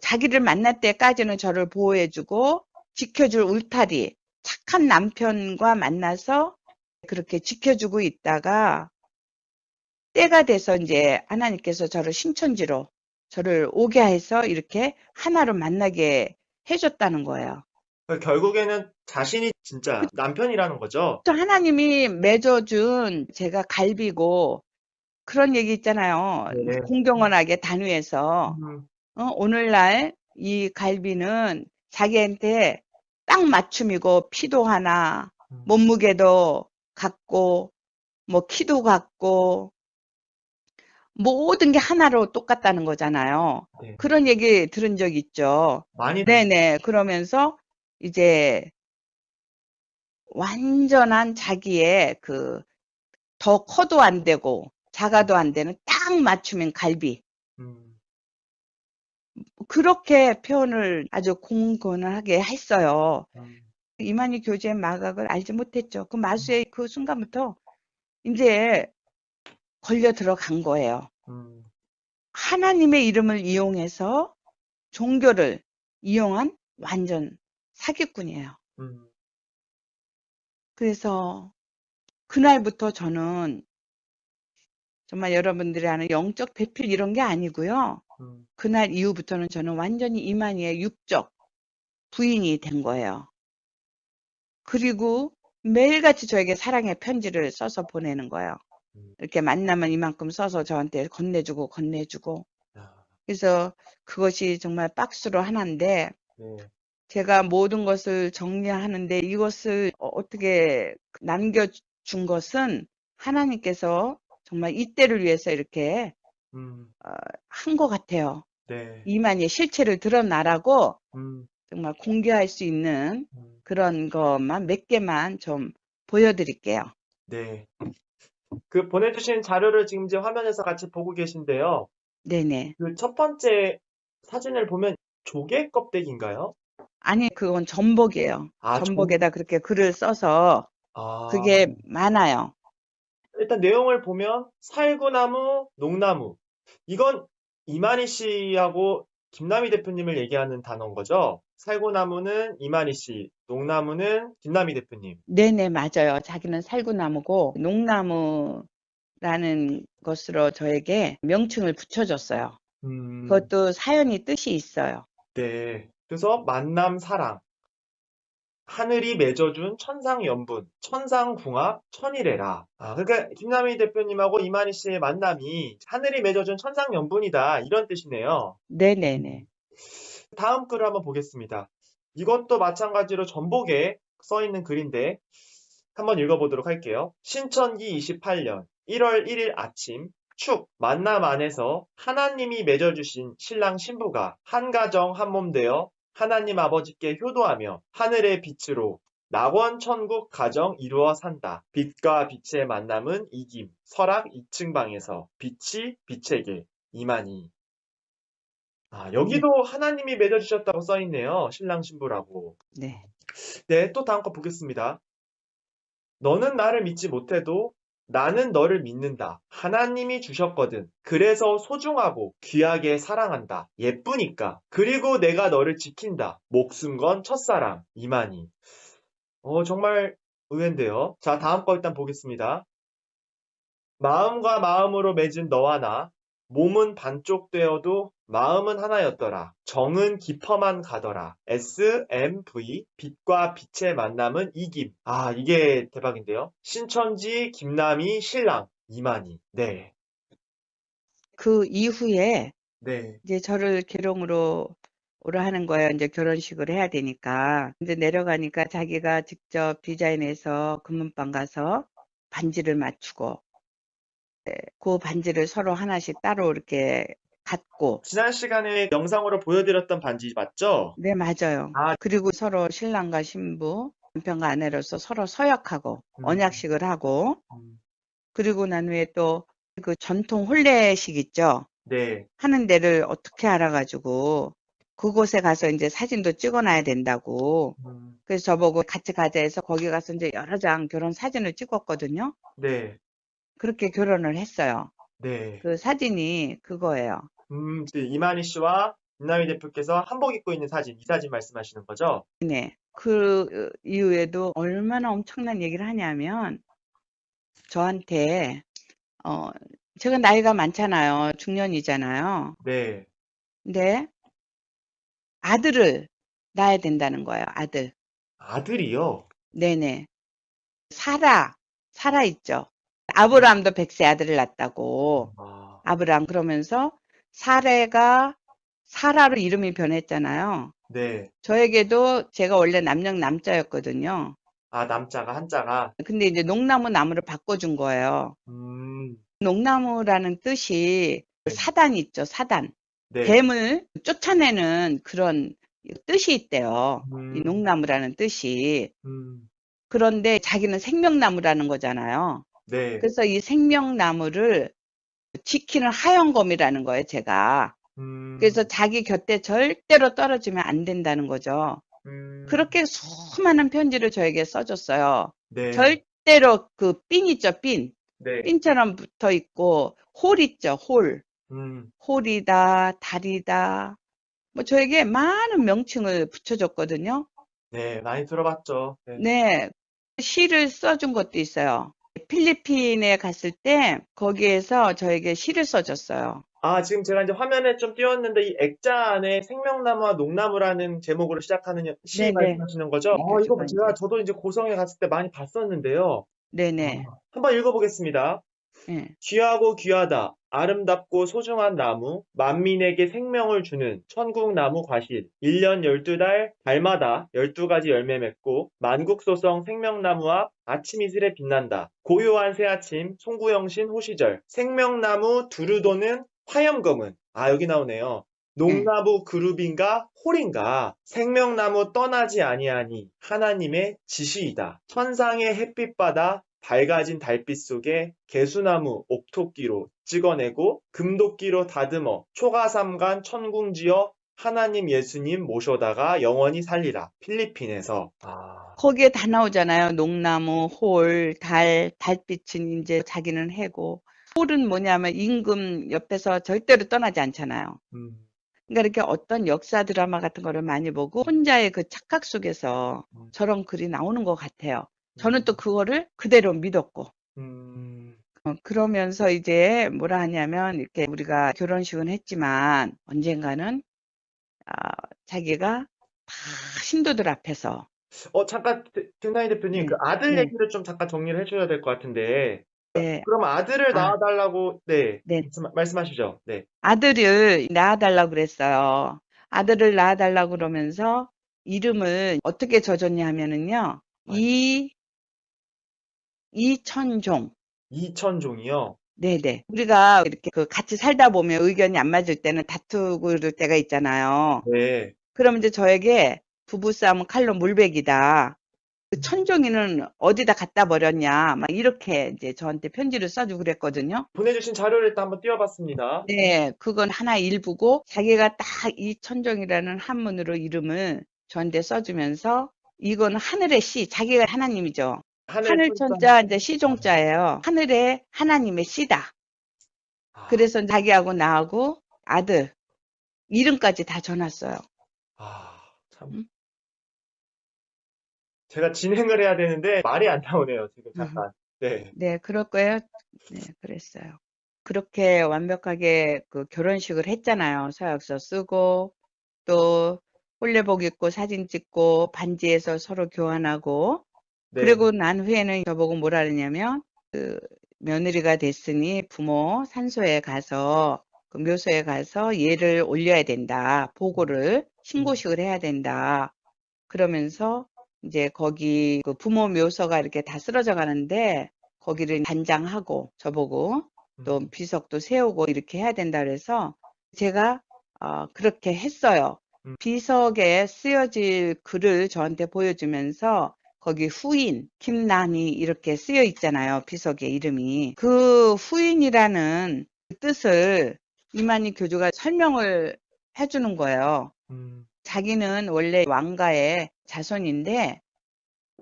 자기를 만날 때까지는 저를 보호해주고 지켜줄 울타리, 착한 남편과 만나서 그렇게 지켜주고 있다가 때가 돼서 이제 하나님께서 저를 신천지로 저를 오게 해서 이렇게 하나로 만나게 해줬다는 거예요. 결국에는 자신이 진짜 남편이라는 거죠? 또 하나님이 맺어준 제가 갈비고 그런 얘기 있잖아요. 네. 공경원하게 단위에서 오늘날 이 갈비는 자기한테 딱 맞춤이고 피도 하나, 몸무게도 같고, 뭐 키도 같고, 모든 게 하나로 똑같다는 거잖아요. 네. 그런 얘기 들은 적 있죠. 많이 네네. 그러면서 이제 완전한 자기의 더 커도 안 되고 작아도 안 되는 딱 맞춤인 갈비. 그렇게 표현을 아주 공건하게 했어요. 이만희 교주의 마각을 알지 못했죠. 그 마수의 그 순간부터 이제 걸려 들어간 거예요. 하나님의 이름을 이용해서 종교를 이용한 완전 사기꾼이에요. 그래서 그날부터 저는 정말 여러분들이 아는 영적 배필 이런 게 아니고요. 그날 이후부터는 저는 완전히 이만희의 육적 부인이 된 거예요. 그리고 매일같이 저에게 사랑의 편지를 써서 보내는 거예요. 이렇게 만나면 이만큼 써서 저한테 건네주고. 그래서 그것이 정말 박스로 하나인데 제가 모든 것을 정리하는데 이것을 어떻게 남겨준 것은 하나님께서 정말 이때를 위해서 이렇게 한 것 같아요. 네. 이만희의 실체를 드러나라고 정말 공개할 수 있는 그런 것만 몇 개만 좀 보여드릴게요. 네. 그 보내주신 자료를 지금 이제 화면에서 같이 보고 계신데요. 네네. 그 첫 번째 사진을 보면 조개 껍데기인가요? 아니, 그건 전복이에요. 아, 전복에다 그렇게 글을 써서 그게 많아요. 일단 내용을 보면 살구나무, 농나무. 이건 이만희 씨하고 김남희 대표님을 얘기하는 단어인 거죠? 살구나무는 이만희 씨, 농나무는 김남희 대표님. 네네, 맞아요. 자기는 살구나무고 농나무라는 것으로 저에게 명칭을 붙여줬어요. 그것도 사연이 뜻이 있어요. 네. 그래서 만남, 사랑. 하늘이 맺어준 천상연분, 천상궁합, 천일애라. 그러니까 김남희 대표님하고 이만희 씨의 만남이 하늘이 맺어준 천상연분이다. 이런 뜻이네요. 네네네. 다음 글을 한번 보겠습니다. 이것도 마찬가지로 전복에 써 있는 글인데 한번 읽어보도록 할게요. 신천기 28년 1월 1일 아침 축 만남 안에서 하나님이 맺어주신 신랑 신부가 한 가정 한 몸 되어 하나님 아버지께 효도하며 하늘의 빛으로 낙원 천국 가정 이루어 산다. 빛과 빛의 만남은 이김 설악 2층 방에서 빛이 빛에게 이만희. 여기도 하나님이 맺어주셨다고 써있네요. 신랑 신부라고. 네. 네, 또 다음 거 보겠습니다. 너는 나를 믿지 못해도 나는 너를 믿는다. 하나님이 주셨거든. 그래서 소중하고 귀하게 사랑한다. 예쁘니까. 그리고 내가 너를 지킨다. 목숨 건 첫사랑. 이만희. 정말 의외인데요. 자, 다음 거 일단 보겠습니다. 마음과 마음으로 맺은 너와 나. 몸은 반쪽 되어도 마음은 하나였더라. 정은 깊어만 가더라. SMV 빛과 빛의 만남은 이김. 이게 대박인데요. 신천지 김남희 신랑 이만희. 네. 그 이후에 네. 이제 저를 계룡으로 오라 하는 거예요. 이제 결혼식을 해야 되니까. 이제 내려가니까 자기가 직접 디자인해서 금은방 가서 반지를 맞추고 그 반지를 서로 하나씩 따로 이렇게 같고. 지난 시간에 영상으로 보여드렸던 반지 맞죠? 네, 맞아요. 아. 그리고 서로 신랑과 신부, 남편과 아내로서 서로 서약하고 언약식을 하고 그리고 난 후에 또 그 전통 혼례식 있죠? 네. 하는 데를 어떻게 알아가지고 그곳에 가서 이제 사진도 찍어놔야 된다고. 그래서 저보고 같이 가자 해서 거기 가서 이제 여러 장 결혼 사진을 찍었거든요. 네. 그렇게 결혼을 했어요. 네. 그 사진이 그거예요. 이만희 씨와 김남희 대표께서 한복 입고 있는 사진, 이 사진 말씀하시는 거죠? 네. 그 이후에도 얼마나 엄청난 얘기를 하냐면 저한테 제가 나이가 많잖아요. 중년이잖아요. 네. 근데 아들을 낳아야 된다는 거예요. 아들. 아들이요? 네네. 사라 있죠. 아브라함도 100세 아들을 낳았다고. 아브라함 그러면서 사레가 사라로 이름이 변했잖아요. 네. 저에게도 제가 원래 남녕 남자였거든요. 아, 남자가 한자가. 근데 이제 농나무 나무를 바꿔준 거예요. 농나무라는 뜻이 사단 있죠, 사단. 네. 뱀을 쫓아내는 그런 뜻이 있대요. 이 농나무라는 뜻이. 그런데 자기는 생명나무라는 거잖아요. 네. 그래서 이 생명나무를 지키는 하영검이라는 거예요, 제가. 그래서 자기 곁에 절대로 떨어지면 안 된다는 거죠. 그렇게 수많은 편지를 저에게 써줬어요. 네. 절대로 그 핀 있죠, 핀. 네. 핀처럼 붙어 있고, 홀 있죠, 홀. 홀이다, 달이다. 뭐 저에게 많은 명칭을 붙여줬거든요. 네, 많이 들어봤죠. 네. 네. 시를 써준 것도 있어요. 필리핀에 갔을 때 거기에서 저에게 시를 써줬어요. 아, 지금 제가 이제 화면에 좀 띄웠는데 이 액자 안에 생명나무와 농나무라는 제목으로 시작하는 시 네네. 말씀하시는 거죠? 네, 이거 저도 이제 고성에 갔을 때 많이 봤었는데요. 네네. 한번 읽어보겠습니다. 네. 귀하고 귀하다. 아름답고 소중한 나무, 만민에게 생명을 주는 천국나무 과실. 1년 12달 달마다 12가지 열매 맺고 만국소성 생명나무 앞 아침 이슬에 빛난다. 고요한 새아침, 송구영신 호시절. 생명나무 두루도는 화염검은. 아, 여기 나오네요. 농나무 그룹인가 홀인가 생명나무 떠나지 아니하니 하나님의 지시이다. 천상의 햇빛바다 밝아진 달빛 속에 개수나무 옥토끼로 찍어내고 금도끼로 다듬어 초가삼간 천궁지어 하나님 예수님 모셔다가 영원히 살리라. 필리핀에서. 거기에 다 나오잖아요. 농나무, 홀, 달빛은 이제 자기는 해고. 홀은 뭐냐면 임금 옆에서 절대로 떠나지 않잖아요. 그러니까 이렇게 어떤 역사 드라마 같은 거를 많이 보고 혼자의 그 착각 속에서 저런 글이 나오는 것 같아요. 저는 또 그거를 그대로 믿었고. 그러면서 이제 뭐라 하냐면 이렇게 우리가 결혼식은 했지만 언젠가는 자기가 신도들 앞에서 잠깐 김나희 대표님 그 아들 네. 얘기를 좀 잠깐 정리를 해줘야 될 것 같은데. 네. 그럼 아들을 낳아달라고 말씀하시죠. 네. 아들을 낳아달라고 그랬어요. 아들을 낳아달라고 그러면서 이름을 어떻게 져줬냐 하면은요. 이천종. 이천종이요? 네네. 우리가 이렇게 그 같이 살다 보면 의견이 안 맞을 때는 다투고 그럴 때가 있잖아요. 네. 그럼 이제 저에게 부부싸움은 칼로 물베기다. 그 천종이는 어디다 갖다 버렸냐. 막 이렇게 이제 저한테 편지를 써주고 그랬거든요. 보내주신 자료를 일단 한번 띄워봤습니다. 네, 그건 하나 일부고 자기가 딱 이천종이라는 한문으로 이름을 저한테 써주면서 이건 하늘의 씨, 자기가 하나님이죠. 하늘천자 이제 시종자예요. 하늘의 하나님의 씨다. 그래서 자기하고 나하고 아들 이름까지 다 전했어요. 참. 제가 진행을 해야 되는데 말이 안 나오네요, 지금 잠깐. 네. 네, 그럴 거예요. 네, 그랬어요. 그렇게 완벽하게 그 결혼식을 했잖아요. 서약서 쓰고 또 혼례복 입고 사진 찍고 반지에서 서로 교환하고. 네. 그리고 난 후에는 저보고 뭐라 그러냐면 그 며느리가 됐으니 부모 산소에 가서 그 묘소에 가서 예를 올려야 된다. 보고를 신고식을 해야 된다. 그러면서 이제 거기 그 부모 묘소가 이렇게 다 쓰러져 가는데 거기를 단장하고 저보고 또 비석도 세우고 이렇게 해야 된다 그래서 제가 그렇게 했어요. 비석에 쓰여질 글을 저한테 보여주면서 거기 후인, 김난희 이렇게 쓰여 있잖아요. 비석에 이름이. 그 후인이라는 뜻을 이만희 교주가 설명을 해주는 거예요. 자기는 원래 왕가의 자손인데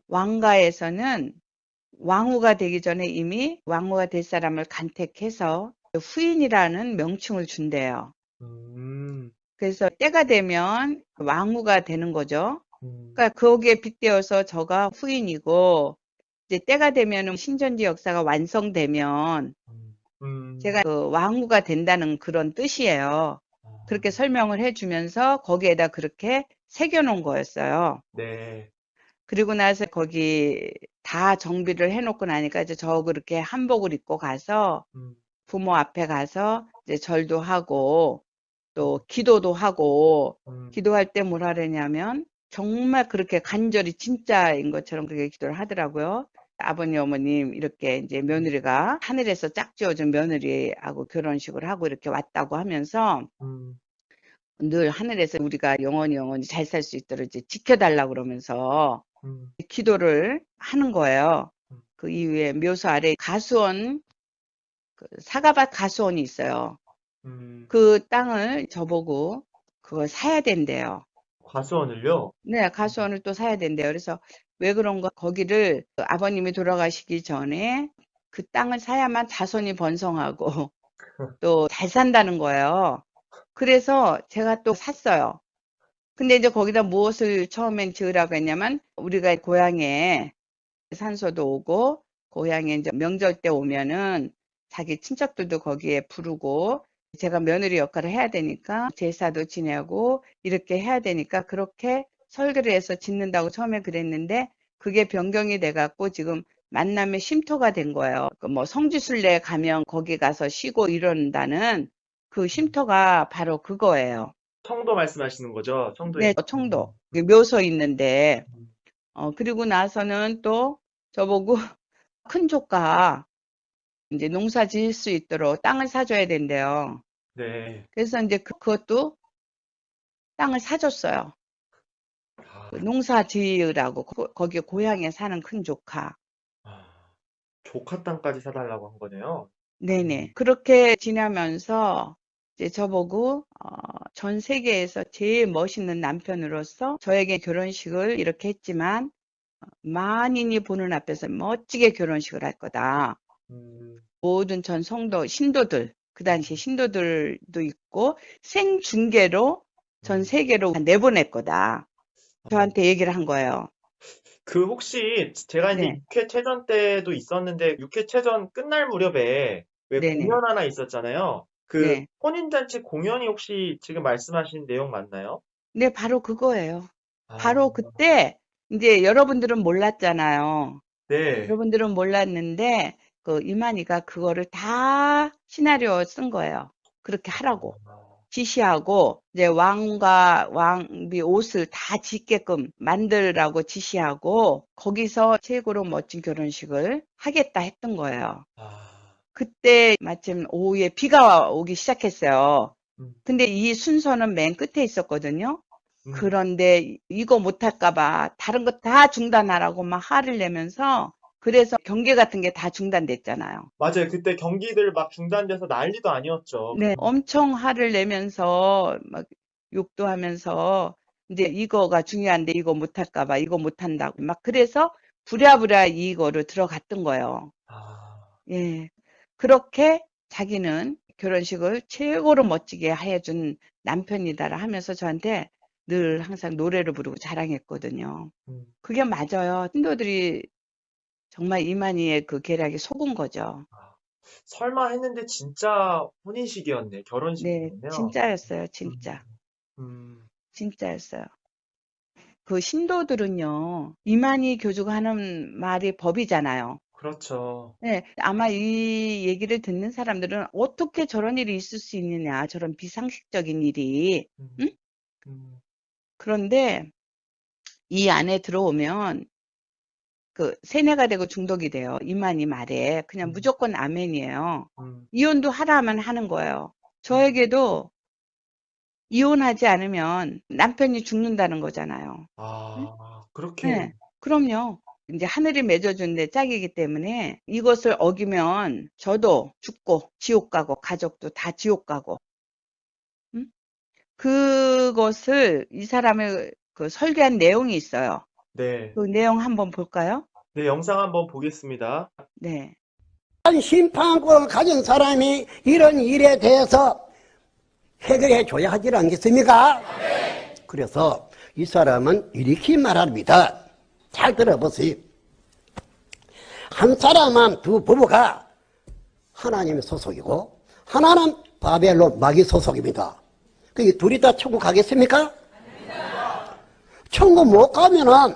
왕가에서는 왕후가 되기 전에 이미 왕후가 될 사람을 간택해서 후인이라는 명칭을 준대요. 그래서 때가 되면 왕후가 되는 거죠. 그러니까 거기에 빗대어서 저가 후인이고 이제 때가 되면 신천지 역사가 완성되면 제가 그 왕후가 된다는 그런 뜻이에요. 그렇게 설명을 해주면서 거기에다 그렇게 새겨놓은 거였어요. 네. 그리고 나서 거기 다 정비를 해놓고 나니까 이제 저 그렇게 한복을 입고 가서 부모 앞에 가서 이제 절도 하고 또 기도도 하고 기도할 때 뭐라 그러냐면 정말 그렇게 간절히 진짜인 것처럼 그렇게 기도를 하더라고요. 아버님, 어머님 이렇게 이제 며느리가 하늘에서 짝지어준 며느리하고 결혼식을 하고 이렇게 왔다고 하면서 늘 하늘에서 우리가 영원히 잘 살 수 있도록 이제 지켜달라고 그러면서 기도를 하는 거예요. 그 이후에 묘소 아래 가수원, 그 사과밭 가수원이 있어요. 그 땅을 저보고 그걸 사야 된대요. 과수원을요? 네, 가수원을 또 사야 된대요. 그래서 왜 그런가? 거기를 아버님이 돌아가시기 전에 그 땅을 사야만 자손이 번성하고 또 잘 산다는 거예요. 그래서 제가 또 샀어요. 근데 이제 거기다 무엇을 처음엔 지으라고 했냐면 우리가 고향에 산소도 오고 고향에 이제 명절 때 오면은 자기 친척들도 거기에 부르고 제가 며느리 역할을 해야 되니까 제사도 지내고 이렇게 해야 되니까 그렇게 설계를 해서 짓는다고 처음에 그랬는데 그게 변경이 돼갖고 지금 만남의 쉼터가 된 거예요. 그 뭐 성지순례 가면 거기 가서 쉬고 이런다는 그 쉼터가 바로 그거예요. 청도 말씀하시는 거죠? 청도에. 네, 청도. 묘소 있는데 그리고 나서는 또 저보고 큰 조카 이제 농사 지을 수 있도록 땅을 사줘야 된대요. 네. 그래서 이제 그것도 땅을 사줬어요. 그 농사 지으라고 거기 고향에 사는 큰 조카. 조카 땅까지 사달라고 한 거네요. 네네. 그렇게 지나면서 이제 저보고 전 세계에서 제일 멋있는 남편으로서 저에게 결혼식을 이렇게 했지만 만인이 보는 앞에서 멋지게 결혼식을 할 거다. 모든 전 성도, 신도들, 그 당시 신도들도 있고 생중계로 전 세계로 내보낼 거다. 저한테 얘기를 한 거예요. 그 혹시 제가 이제 네. 6회 체전 때도 있었는데 6회 체전 끝날 무렵에 왜 네네. 공연 하나 있었잖아요. 그 네. 혼인잔치 공연이 혹시 지금 말씀하신 내용 맞나요? 네, 바로 그거예요. 바로 그때 이제 여러분들은 몰랐잖아요. 네. 여러분들은 몰랐는데 그 이만희가 그거를 다 시나리오 쓴 거예요. 그렇게 하라고 지시하고 이제 왕과 왕비 옷을 다 짓게끔 만들라고 지시하고 거기서 최고로 멋진 결혼식을 하겠다 했던 거예요. 그때 마침 오후에 비가 오기 시작했어요. 근데 이 순서는 맨 끝에 있었거든요. 그런데 이거 못할까 봐 다른 거 다 중단하라고 막 화를 내면서 그래서 경기 같은 게 다 중단됐잖아요. 맞아요. 그때 경기들 막 중단돼서 난리도 아니었죠. 네, 엄청 화를 내면서 막 욕도 하면서 이제 이거가 중요한데 이거 못할까 봐 이거 못한다고 막 그래서 부랴부랴 이거로 들어갔던 거예요. 예. 그렇게 자기는 결혼식을 최고로 멋지게 해준 남편이다 하면서 저한테 늘 항상 노래를 부르고 자랑했거든요. 그게 맞아요. 신도들이 정말 이만희의 그 계략이 속은 거죠. 설마 했는데 진짜 혼인식이었네. 네, 결혼식이었네요. 진짜였어요. 진짜. 진짜였어요. 그 신도들은요, 이만희 교주가 하는 말이 법이잖아요. 그렇죠. 네, 아마 이 얘기를 듣는 사람들은 어떻게 저런 일이 있을 수 있느냐, 저런 비상식적인 일이. 응? 그런데 이 안에 들어오면 그 세뇌가 되고 중독이 돼요. 이만희 말에. 그냥 무조건 아멘이에요. 이혼도 하라 하면 하는 거예요. 저에게도 이혼하지 않으면 남편이 죽는다는 거잖아요. 그렇게. 네, 그럼요. 이제 하늘이 맺어준 내 짝이기 때문에 이것을 어기면 저도 죽고 지옥 가고 가족도 다 지옥 가고. 응? 그것을 이 사람의 그 설계한 내용이 있어요. 네. 그 내용 한번 볼까요? 네, 영상 한번 보겠습니다. 네. 심판권을 가진 사람이 이런 일에 대해서 해결해 줘야 하지 않겠습니까? 그래서 이 사람은 이렇게 말합니다. 잘 들어보세요. 한 사람은 두 부부가 하나님의 소속이고 하나는 바벨론 마귀 소속입니다. 그 둘이 다 천국 가겠습니까? 천국 못 가면은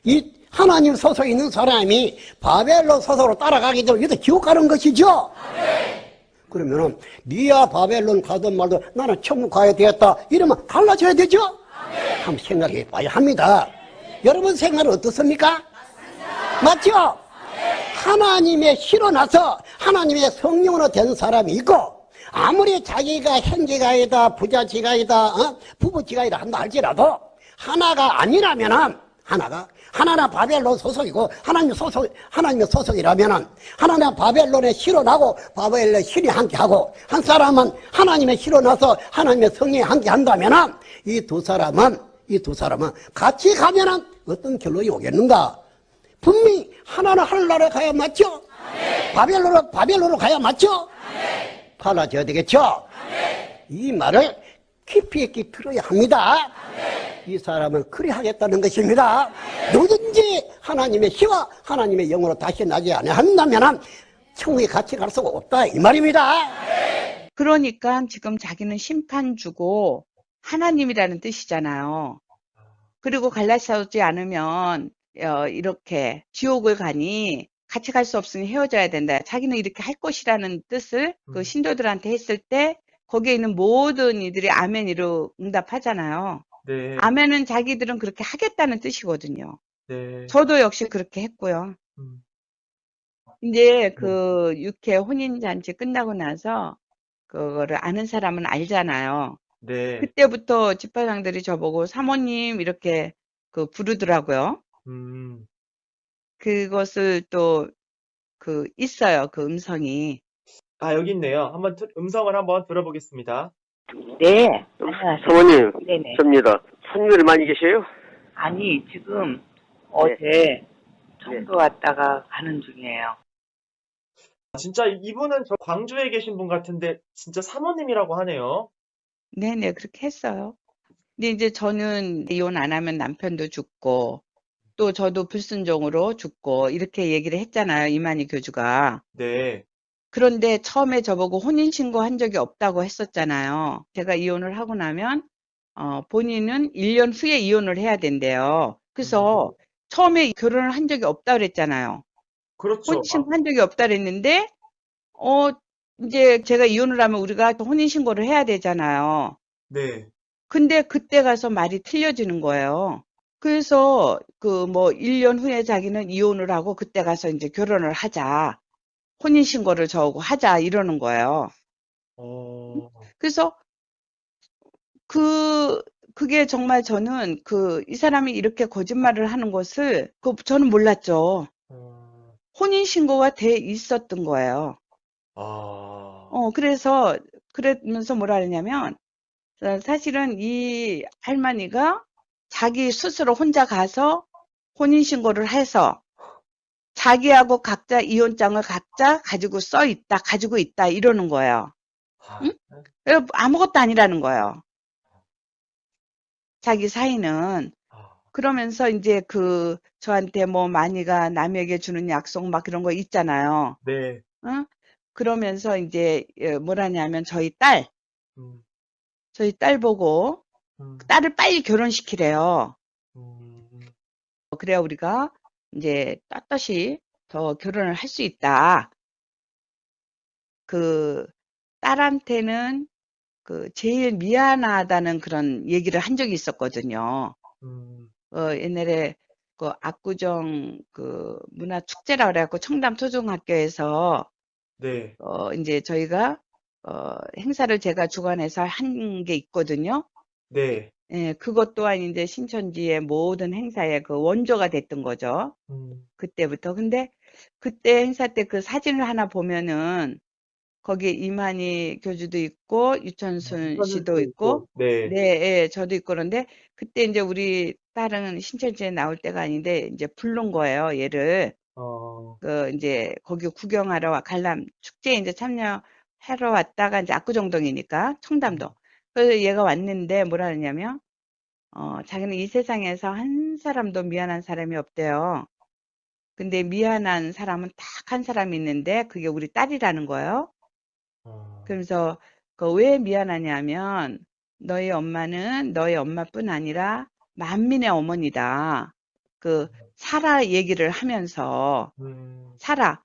이 하나님 소속에 있는 사람이 바벨론 소속으로 따라가기 때문에 이것도 지옥 가는 것이죠. 그러면은 니야 바벨론 가든 말든 나는 천국 가야 되겠다 이러면 달라져야 되죠. 한번 생각해 봐야 합니다. 여러분 생각은 어떻습니까? 맞죠? 하나님의 시로 나서 하나님의 성령으로 된 사람이 있고 아무리 자기가 형제가이다 부자지가이다 부부지가이다 한다 할지라도 하나가 아니라면은 하나는 바벨론 소속이고 하나님의 소속이라면은 하나는 바벨론의 시로 나고 바벨론의 신이 함께하고 한 사람은 하나님의 시로 나서 하나님의 성령이 함께한다면은 이 두 사람은 같이 가면은 어떤 결론이 오겠는가? 분명히 하나는 하늘나라에 가야 맞죠? 바벨론으로 가야 맞죠? 달라져야 되겠죠? 이 말을 깊이 있게 들어야 합니다. 이 사람은 그리 하겠다는 것입니다. 누구든지 하나님의 시와 하나님의 영으로 다시 나지 않는다면 천국에 같이 갈 수가 없다 이 말입니다. 그러니까 지금 자기는 심판주고 하나님이라는 뜻이잖아요. 그리고 갈라서 오지 않으면 이렇게 지옥을 가니 같이 갈 수 없으니 헤어져야 된다. 자기는 이렇게 할 것이라는 뜻을 그 신도들한테 했을 때 거기에 있는 모든 이들이 아멘이로 응답하잖아요. 네. 아멘은 자기들은 그렇게 하겠다는 뜻이거든요. 네. 저도 역시 그렇게 했고요. 이제 그 6회 혼인잔치 끝나고 나서 그거를 아는 사람은 알잖아요. 네. 그때부터 집사장들이 저보고 사모님 이렇게 그 부르더라고요. 그것을 또 그 있어요. 그 음성이. 아, 여기 있네요. 음성을 한번 들어보겠습니다. 네. 사모님, 네네. 접니다. 손님들이 많이 계세요? 아니, 지금 어제 청도 왔다가 가는 중이에요. 진짜 이분은 저 광주에 계신 분 같은데 진짜 사모님이라고 하네요. 네네, 그렇게 했어요. 근데 이제 저는 이혼 안 하면 남편도 죽고, 또 저도 불순종으로 죽고, 이렇게 얘기를 했잖아요. 이만희 교주가. 네. 그런데 처음에 저보고 혼인신고 한 적이 없다고 했었잖아요. 제가 이혼을 하고 나면, 본인은 1년 후에 이혼을 해야 된대요. 그래서 처음에 결혼을 한 적이 없다고 그랬잖아요. 그렇죠. 혼인신고 한 적이 없다 그랬는데, 이제 제가 이혼을 하면 우리가 혼인신고를 해야 되잖아요. 네. 근데 그때 가서 말이 틀려지는 거예요. 그래서 그 뭐 1년 후에 자기는 이혼을 하고 그때 가서 이제 결혼을 하자. 혼인신고를 저하고 하자 이러는 거예요. 그래서 그게 정말 저는 이 사람이 이렇게 거짓말을 하는 것을 저는 몰랐죠. 혼인신고가 돼 있었던 거예요. 그래서 그러면서 뭐라 그러냐면 사실은 이 할머니가 자기 스스로 혼자 가서 혼인신고를 해서 자기하고 각자 이혼장을 각자 가지고 있다 이러는 거예요. 응? 아무것도 아니라는 거예요. 자기 사이는. 그러면서 이제 저한테 뭐 만이가 남에게 주는 약속 막 그런 거 있잖아요. 네. 응? 그러면서 이제 뭐라냐면 저희 딸 보고 딸을 빨리 결혼시키래요. 그래야 우리가 이제 떳떳이 더 결혼을 할 수 있다. 딸한테는 제일 미안하다는 그런 얘기를 한 적이 있었거든요. 옛날에 압구정 문화축제라 그래갖고 청담초중학교에서 네. 이제 저희가 행사를 제가 주관해서 한 게 있거든요. 네. 예, 그것 또한 이제 신천지의 모든 행사의 그 원조가 됐던 거죠. 그때부터. 근데 그때 행사 때 그 사진을 하나 보면은 거기에 이만희 교주도 있고 유천순 씨도 있고 네. 네, 예, 저도 있고 그런데 그때 이제 우리 딸은 신천지에 나올 때가 아닌데 이제 부른 거예요, 얘를. 그 이제 거기 구경하러 관람 축제에 이제 참여하러 왔다가 이제 압구정동이니까 청담동. 그래서 얘가 왔는데 뭐라 그러냐면 자기는 이 세상에서 한 사람도 미안한 사람이 없대요. 근데 미안한 사람은 딱 한 사람이 있는데 그게 우리 딸이라는 거예요. 그러면서 왜 미안하냐면 너희 엄마는 너희 엄마뿐 아니라 만민의 어머니다. 그 사라 얘기를 하면서 사라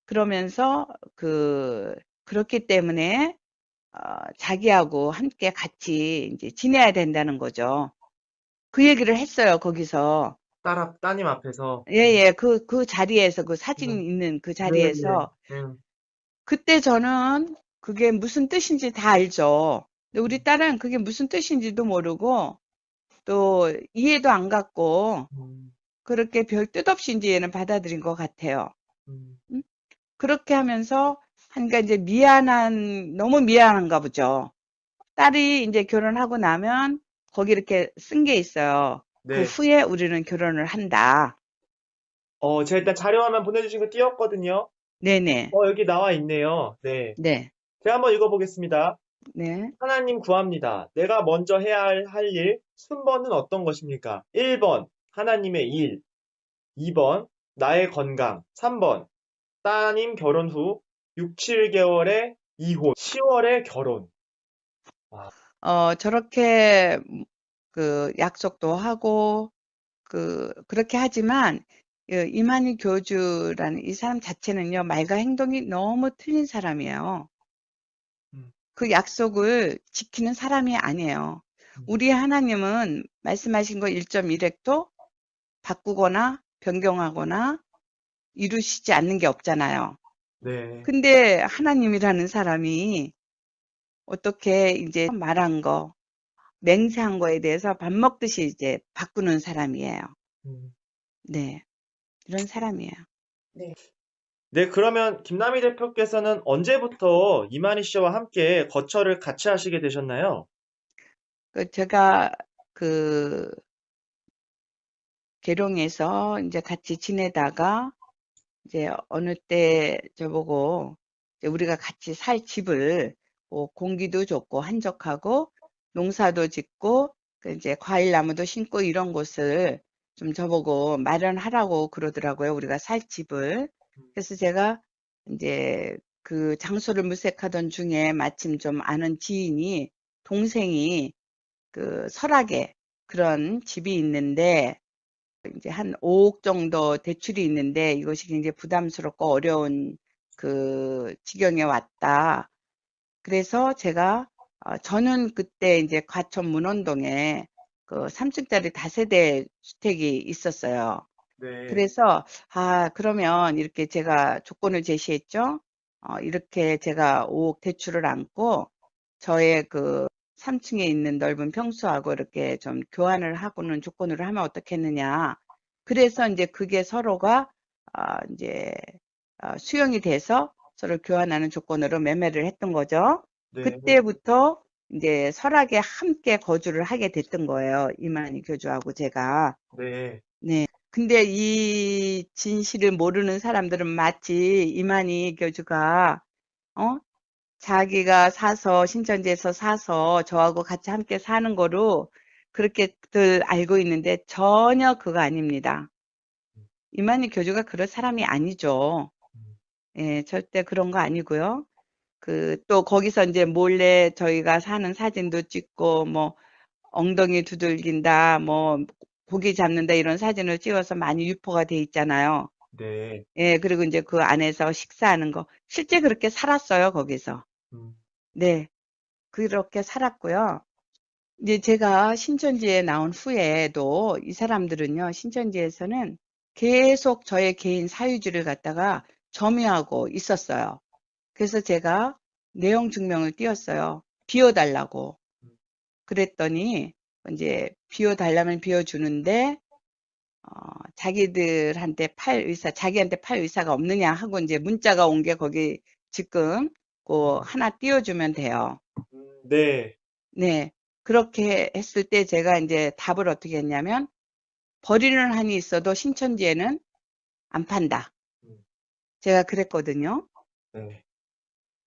그러면서 그렇기 때문에 자기하고 함께 같이 이제 지내야 된다는 거죠. 그 얘기를 했어요, 거기서. 따님 앞에서. 예, 그 자리에서, 그 사진 있는 그 자리에서. 그때 저는 그게 무슨 뜻인지 다 알죠. 근데 우리 딸은 그게 무슨 뜻인지도 모르고 또 이해도 안 갔고 그렇게 별 뜻 없이 이제 얘는 받아들인 것 같아요. 그렇게 하면서 하니까 이제 너무 미안한가 보죠. 딸이 이제 결혼하고 나면 거기 이렇게 쓴 게 있어요. 네. 그 후에 우리는 결혼을 한다. 제가 일단 자료화면 보내주신 거 띄웠거든요. 네네. 여기 나와 있네요. 네. 네. 제가 한번 읽어보겠습니다. 네. 하나님 구합니다. 내가 먼저 해야 할 일, 순번은 어떤 것입니까? 1번, 하나님의 일. 2번, 나의 건강. 3번, 따님 결혼 후 6, 7개월에 이혼. 10월에 결혼. 저렇게 그 약속도 하고 그렇게 하지만 이만희 교주라는 이 사람 자체는요, 말과 행동이 너무 틀린 사람이에요. 그 약속을 지키는 사람이 아니에요. 우리 하나님은 말씀하신 거 1.1획도 바꾸거나 변경하거나 이루시지 않는 게 없잖아요. 네. 근데 하나님이라는 사람이 어떻게 이제 말한 거, 맹세한 거에 대해서 밥 먹듯이 이제 바꾸는 사람이에요. 네. 이런 사람이에요. 네, 그러면 김남희 대표께서는 언제부터 이만희 씨와 함께 거처를 같이 하시게 되셨나요? 제가 계룡에서 이제 같이 지내다가 이제 어느 때 저보고 이제 우리가 같이 살 집을 공기도 좋고 한적하고 농사도 짓고 이제 과일나무도 심고 이런 곳을 좀 저보고 마련하라고 그러더라고요. 우리가 살 집을. 그래서 제가 이제 그 장소를 물색하던 중에 마침 좀 아는 지인이 동생이 그 설악에 그런 집이 있는데 이제 한 5억 정도 대출이 있는데 이것이 굉장히 부담스럽고 어려운 그 지경에 왔다. 그래서 제가 저는 그때 이제 과천 문원동에 그 3층짜리 다세대 주택이 있었어요. 네. 그래서 그러면 이렇게 제가 조건을 제시했죠. 이렇게 제가 5억 대출을 안고 저의 그 3층에 있는 넓은 평수하고 이렇게 좀 교환을 하고는 조건으로 하면 어떻겠느냐. 그래서 이제 그게 서로가 이제 수용이 돼서 서로 교환하는 조건으로 매매를 했던 거죠. 네. 그때부터 이제 설악에 함께 거주를 하게 됐던 거예요. 이만희 교주하고 제가. 네. 네. 근데 이 진실을 모르는 사람들은 마치 이만희 교주가 자기가 신천지에서 사서 저하고 같이 함께 사는 거로 그렇게들 알고 있는데 전혀 그거 아닙니다. 이만희 교주가 그럴 사람이 아니죠. 예, 절대 그런 거 아니고요. 또 거기서 이제 몰래 저희가 사는 사진도 찍고 뭐 엉덩이 두들긴다, 뭐 고기 잡는다 이런 사진을 찍어서 많이 유포가 돼 있잖아요. 네. 예, 그리고 이제 그 안에서 식사하는 거 실제 그렇게 살았어요, 거기서. 네. 그렇게 살았고요. 이제 제가 신천지에 나온 후에도 이 사람들은요, 신천지에서는 계속 저의 개인 사유지를 갖다가 점유하고 있었어요. 그래서 제가 내용 증명을 띄웠어요. 비워달라고. 그랬더니 이제 비워달라면 비워주는데 자기한테 팔 의사가 없느냐 하고 이제 문자가 온 게 거기 지금 그 하나 띄워주면 돼요. 네. 네. 그렇게 했을 때 제가 이제 답을 어떻게 했냐면 버리는 한이 있어도 신천지에는 안 판다. 제가 그랬거든요. 네.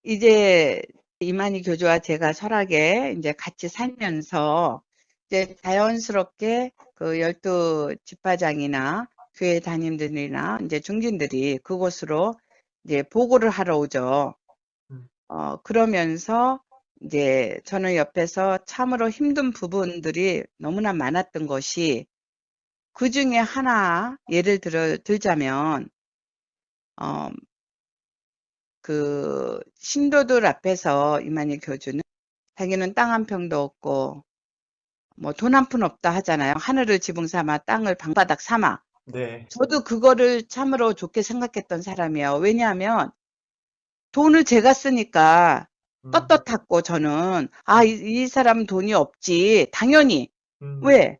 이제 이만희 교주와 제가 설하게 이제 같이 살면서 이제 자연스럽게 그 12 집화장이나 교회 담임들이나 이제 중진들이 그곳으로 이제 보고를 하러 오죠. 그러면서 이제 저는 옆에서 참으로 힘든 부분들이 너무나 많았던 것이 그 중에 하나 예를 들자면 그 신도들 앞에서 이만희 교주는 자기는 땅 한 평도 없고 뭐 돈 한 푼 없다 하잖아요. 하늘을 지붕 삼아 땅을 방바닥 삼아. 네. 저도 그거를 참으로 좋게 생각했던 사람이에요. 왜냐하면 돈을 제가 쓰니까 떳떳했고 저는 이 사람은 돈이 없지. 당연히. 왜?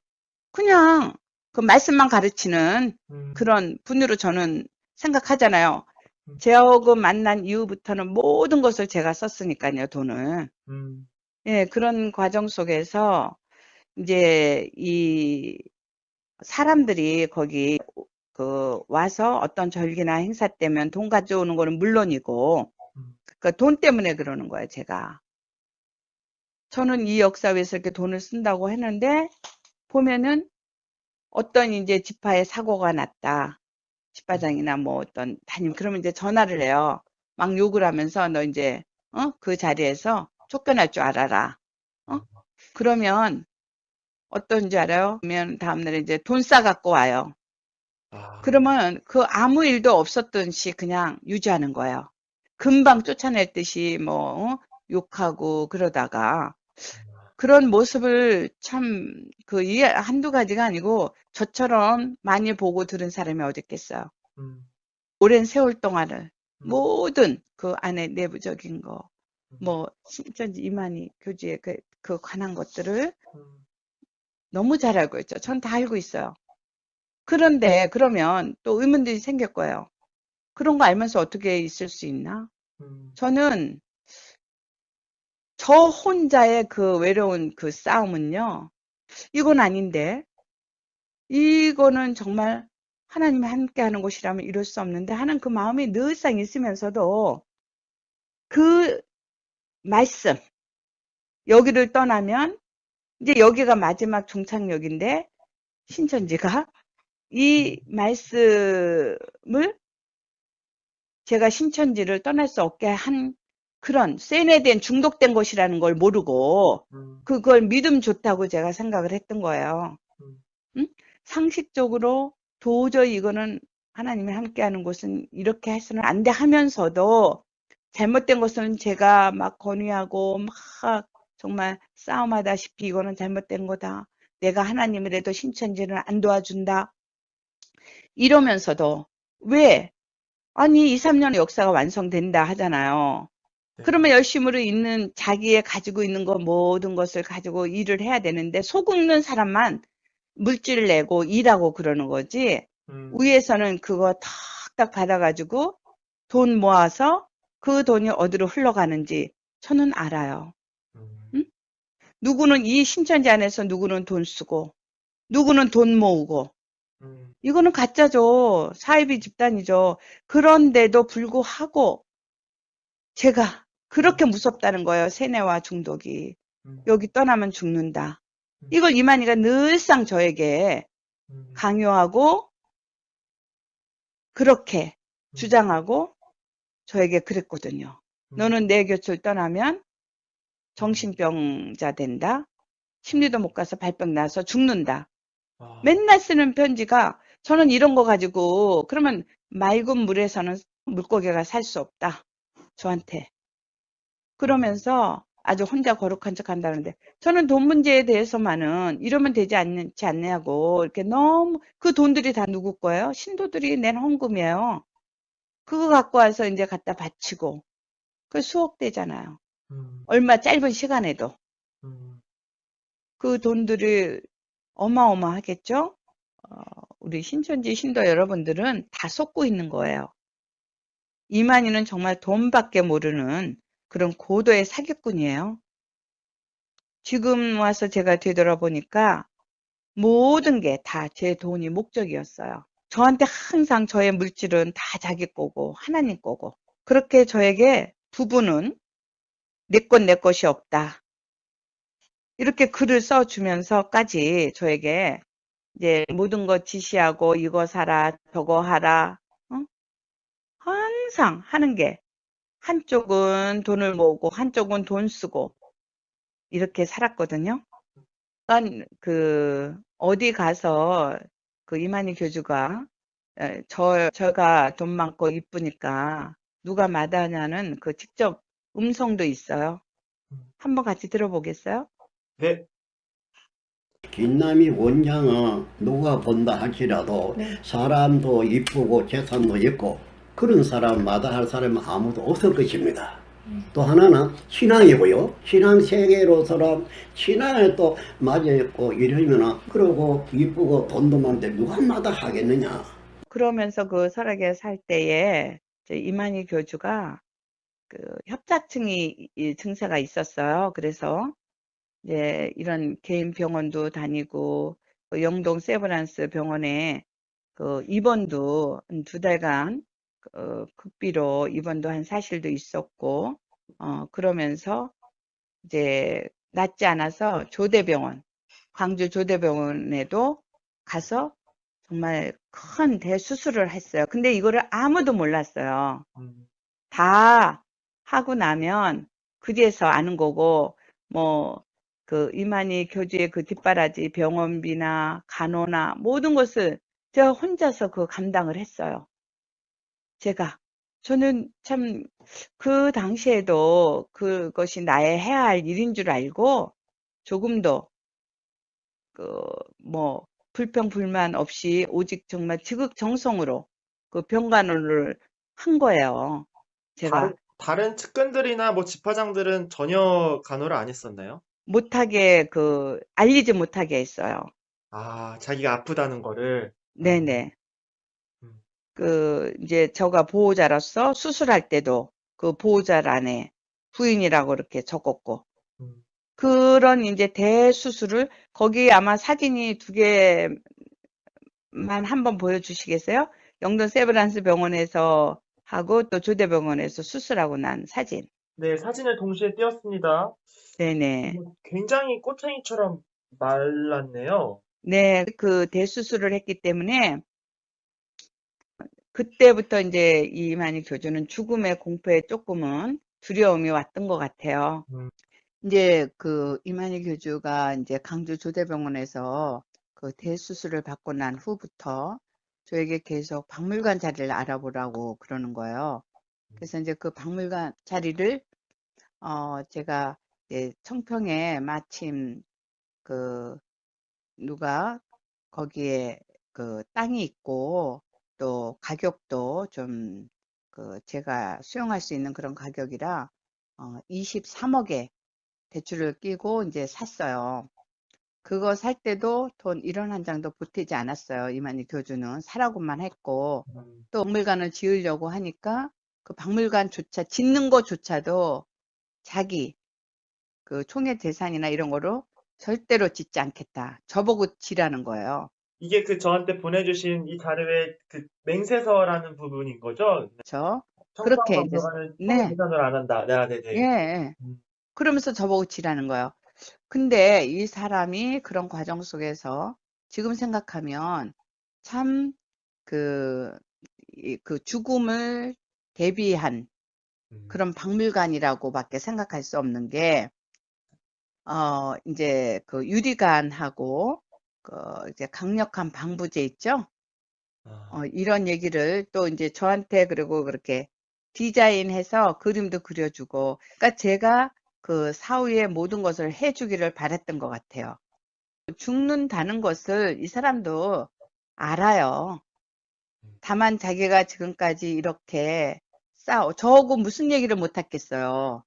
그냥 그 말씀만 가르치는 그런 분으로 저는 생각하잖아요. 제하고 만난 이후부터는 모든 것을 제가 썼으니까요, 돈을. 예, 그런 과정 속에서 이제 이 사람들이 거기 그 와서 어떤 절기나 행사 때면 돈 가져오는 거는 물론이고, 그 돈 때문에 그러는 거예요, 제가. 저는 이 역사에서 이렇게 돈을 쓴다고 했는데, 보면은 어떤 이제 집화에 사고가 났다. 집화장이나 뭐 어떤 담임, 그러면 이제 전화를 해요. 막 욕을 하면서 너 이제, 그 자리에서 쫓겨날 줄 알아라. 그러면 어떤지 알아요? 그러면 다음날에 이제 돈 싸갖고 와요. 그러면 그 아무 일도 없었던 시 그냥 유지하는 거예요. 금방 쫓아낼 듯이 뭐 욕하고 그러다가 그런 모습을 참 이게 한두 가지가 아니고 저처럼 많이 보고 들은 사람이 어디 있겠어요. 오랜 세월 동안을 모든 그 안에 내부적인 거, 뭐 신천지 이만희 교주의 그 관한 것들을 너무 잘 알고 있죠. 전 다 알고 있어요. 그런데 그러면 또 의문들이 생길 거예요. 그런 거 알면서 어떻게 있을 수 있나? 저는 저 혼자의 그 외로운 그 싸움은요, 이건 아닌데, 이거는 정말 하나님이 함께 하는 곳이라면 이럴 수 없는데 하는 그 마음이 늘상 있으면서도 그 말씀, 여기를 떠나면 이제 여기가 마지막 종착역인데 신천지가 이 말씀을 제가 신천지를 떠날 수 없게 한 그런 세뇌된 중독된 것이라는 걸 모르고 그걸 믿음 좋다고 제가 생각을 했던 거예요. 응? 상식적으로 도저히 이거는 하나님이 함께하는 곳은 이렇게 해서는 안 돼 하면서도 잘못된 것은 제가 막 건의하고 막 정말 싸움하다시피 이거는 잘못된 거다. 내가 하나님이라도 신천지는 안 도와준다. 이러면서도 왜? 아니 2, 3년의 역사가 완성된다 하잖아요. 그러면 열심으로 있는 자기의 가지고 있는 거 모든 것을 가지고 일을 해야 되는데 속는 사람만 물질 내고 일하고 그러는 거지. 위에서는 그거 탁탁 받아가지고 돈 모아서 그 돈이 어디로 흘러가는지 저는 알아요. 응? 누구는 이 신천지 안에서 누구는 돈 쓰고 누구는 돈 모으고 이거는 가짜죠. 사이비 집단이죠. 그런데도 불구하고 제가 그렇게 무섭다는 거예요. 세뇌와 중독이. 여기 떠나면 죽는다. 이걸 이만희가 늘상 저에게 강요하고 그렇게 주장하고 저에게 그랬거든요. 너는 내 곁을 떠나면 정신병자 된다. 심리도 못 가서 발병 나서 죽는다. 맨날 쓰는 편지가 저는 이런 거 가지고 그러면 맑은 물에서는 물고기가 살 수 없다. 저한테. 그러면서 아주 혼자 거룩한 척 한다는데 저는 돈 문제에 대해서만은 이러면 되지 않지 않냐고 이렇게 너무 그 돈들이 다 누구 거예요? 신도들이 낸 헌금이에요. 그거 갖고 와서 이제 갖다 바치고 그 수억 되잖아요. 얼마 짧은 시간에도. 그 돈들이 어마어마하겠죠? 우리 신천지 신도 여러분들은 다 속고 있는 거예요. 이만희는 정말 돈밖에 모르는 그런 고도의 사기꾼이에요. 지금 와서 제가 되돌아보니까 모든 게 다 제 돈이 목적이었어요. 저한테 항상 저의 물질은 다 자기 거고 하나님 거고, 그렇게 저에게 부부는 내 것 내 것이 없다, 이렇게 글을 써주면서까지 저에게 이제 모든 것 지시하고 이거 사라 저거 하라, 항상 하는 게, 한쪽은 돈을 모으고 한쪽은 돈 쓰고 이렇게 살았거든요. 어디 가서 그 이만희 교주가 제가 돈 많고 이쁘니까 누가 마다하냐는 그 직접 음성도 있어요. 한번 같이 들어보겠어요? 네. 김남희 원장은 누가 본다 할지라도 사람도 이쁘고 재산도 있고 그런 사람마다 할 사람은 아무도 없을 것입니다. 또 하나는 신앙이고요. 신앙 세계로서는 신앙에 또 맞아있고 이러면은, 그러고 이쁘고 돈도 많은데 누가 마다하겠느냐. 그러면서 그 설악에 살 때에 이만희 교주가 그 협자증이 증세가 있었어요. 그래서 이제 이런 개인 병원도 다니고 영동 세브란스 병원에 그 입원도 한 2달간 급비로 입원도 한 사실도 있었고, 그러면서 이제 낫지 않아서 조대병원, 광주 조대병원에도 가서 정말 큰 대수술을 했어요. 근데 이거를 아무도 몰랐어요. 다 하고 나면 그제서 아는 거고, 그 이만희 교주의 그 뒷바라지 병원비나 간호나 모든 것을 제가 혼자서 그 감당을 했어요. 저는 참 그 당시에도 그것이 나의 해야 할 일인 줄 알고 조금도 불평 불만 없이 오직 정말 지극정성으로 그 병간호를 한 거예요. 제가 다른 측근들이나 뭐 집화장들은 전혀 간호를 안 했었나요? 못하게 알리지 못하게 했어요. 아, 자기가 아프다는 거를. 네네. 이제 저가 보호자로서 수술할 때도 그 보호자란에 부인이라고 이렇게 적었고, 그런 이제 대수술을, 거기 아마 사진이 2개만 한번 보여주시겠어요? 영동 세브란스 병원에서 하고 또 조대병원에서 수술하고 난 사진. 네, 사진을 동시에 띄었습니다. 네네. 굉장히 꼬챙이처럼 말랐네요. 네, 그 대수술을 했기 때문에 그때부터 이제 이만희 교주는 죽음의 공포에 조금은 두려움이 왔던 것 같아요. 이제 그 이만희 교주가 이제 강주 조대병원에서 그 대수술을 받고 난 후부터 저에게 계속 박물관 자리를 알아보라고 그러는 거예요. 그래서 이제 그 박물관 자리를 제가 이제 청평에 마침 누가 거기에 그 땅이 있고 또 가격도 좀 제가 수용할 수 있는 그런 가격이라 23억에 대출을 끼고 이제 샀어요. 그거 살 때도 돈 1원 한 장도 보태지 않았어요. 이만희 교주는 사라고만 했고, 또 박물관을 지으려고 하니까 그 박물관조차 짓는 것조차도 자기 그 총회 재산이나 이런 거로 절대로 짓지 않겠다, 저보고 지라는 거예요. 이게 저한테 보내주신 이 자료의 맹세서라는 부분인 거죠? 그렇죠. 그렇게 이제 재산을 안 한다. 네네. 예. 그러면서 저보고 지라는 거예요. 근데 이 사람이 그런 과정 속에서 지금 생각하면 참 그 죽음을 대비한 그런 박물관이라고밖에 생각할 수 없는 게, 이제 그 유리관하고 이제 강력한 방부제 있죠? 이런 얘기를 또 이제 저한테 그리고 그렇게 디자인해서 그림도 그려주고, 그러니까 제가 그 사후에 모든 것을 해주기를 바랬던 것 같아요. 죽는다는 것을 이 사람도 알아요. 다만 자기가 지금까지 이렇게 저하고 무슨 얘기를 못 했겠어요.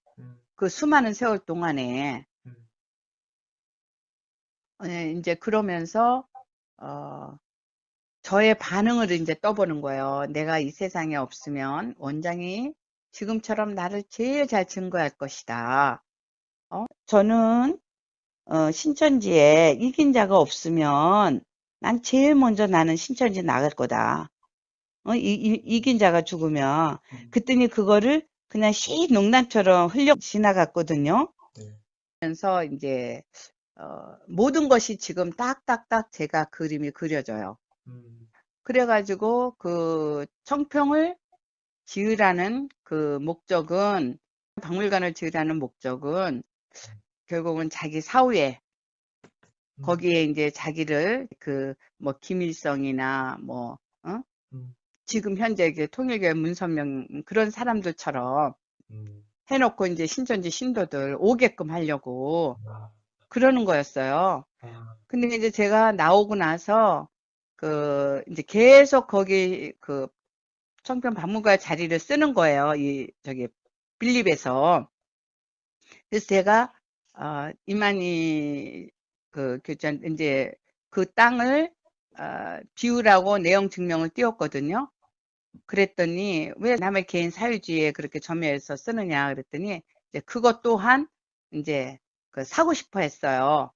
그 수많은 세월 동안에. 이제 그러면서, 저의 반응을 이제 떠보는 거예요. 내가 이 세상에 없으면 원장이 지금처럼 나를 제일 잘 증거할 것이다. 저는, 신천지에 이긴 자가 없으면 난 제일 먼저 나는 신천지 나갈 거다. 이긴 자가 죽으면. 그랬더니 그거를 그냥 농담처럼 흘려 지나갔거든요. 그래서 이제, 모든 것이 지금 딱딱딱 제가 그림이 그려져요. 그래가지고 그 청평을 지으라는 그 목적은, 박물관을 지으라는 목적은 결국은 자기 사후에 거기에 이제 자기를 뭐 김일성이나 뭐 지금 현재 통일교회 문선명 그런 사람들처럼 해놓고 이제 신천지 신도들 오게끔 하려고 그러는 거였어요. 근데 이제 제가 나오고 나서 이제 계속 거기 청평 박물관 자리를 쓰는 거예요. 빌립에서. 그래서 제가 이만희 교장 이제 그 땅을 비우라고 내용 증명을 띄웠거든요. 그랬더니 왜 남의 개인 사유지에 그렇게 점유해서 쓰느냐 그랬더니 이제 그것 또한 이제 사고 싶어 했어요.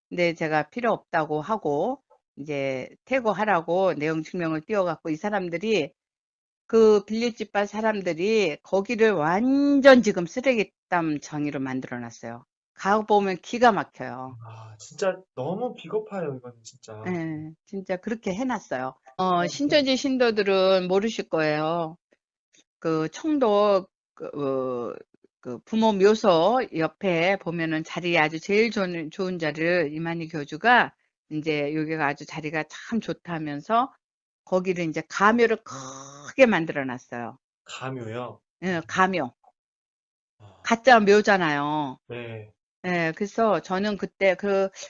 근데 제가 필요 없다고 하고 이제 퇴거하라고 내용 증명을 띄워갖고 이 사람들이 그 빌립집발 사람들이 거기를 완전 지금 쓰레기담 정의로 만들어놨어요. 가보면 기가 막혀요. 진짜 너무 비겁해요, 이건 진짜. 네, 진짜 그렇게 해놨어요. 신천지 신도들은 모르실 거예요. 그 청도 그 부모 묘소 옆에 보면은 자리에 아주 제일 좋은 자리를 이만희 교주가 이제 여기가 아주 자리가 참 좋다면서 거기를 이제 가묘를 크게 만들어 놨어요. 가묘요? 예, 가묘. 가짜 묘잖아요. 네. 예, 그래서 저는 그때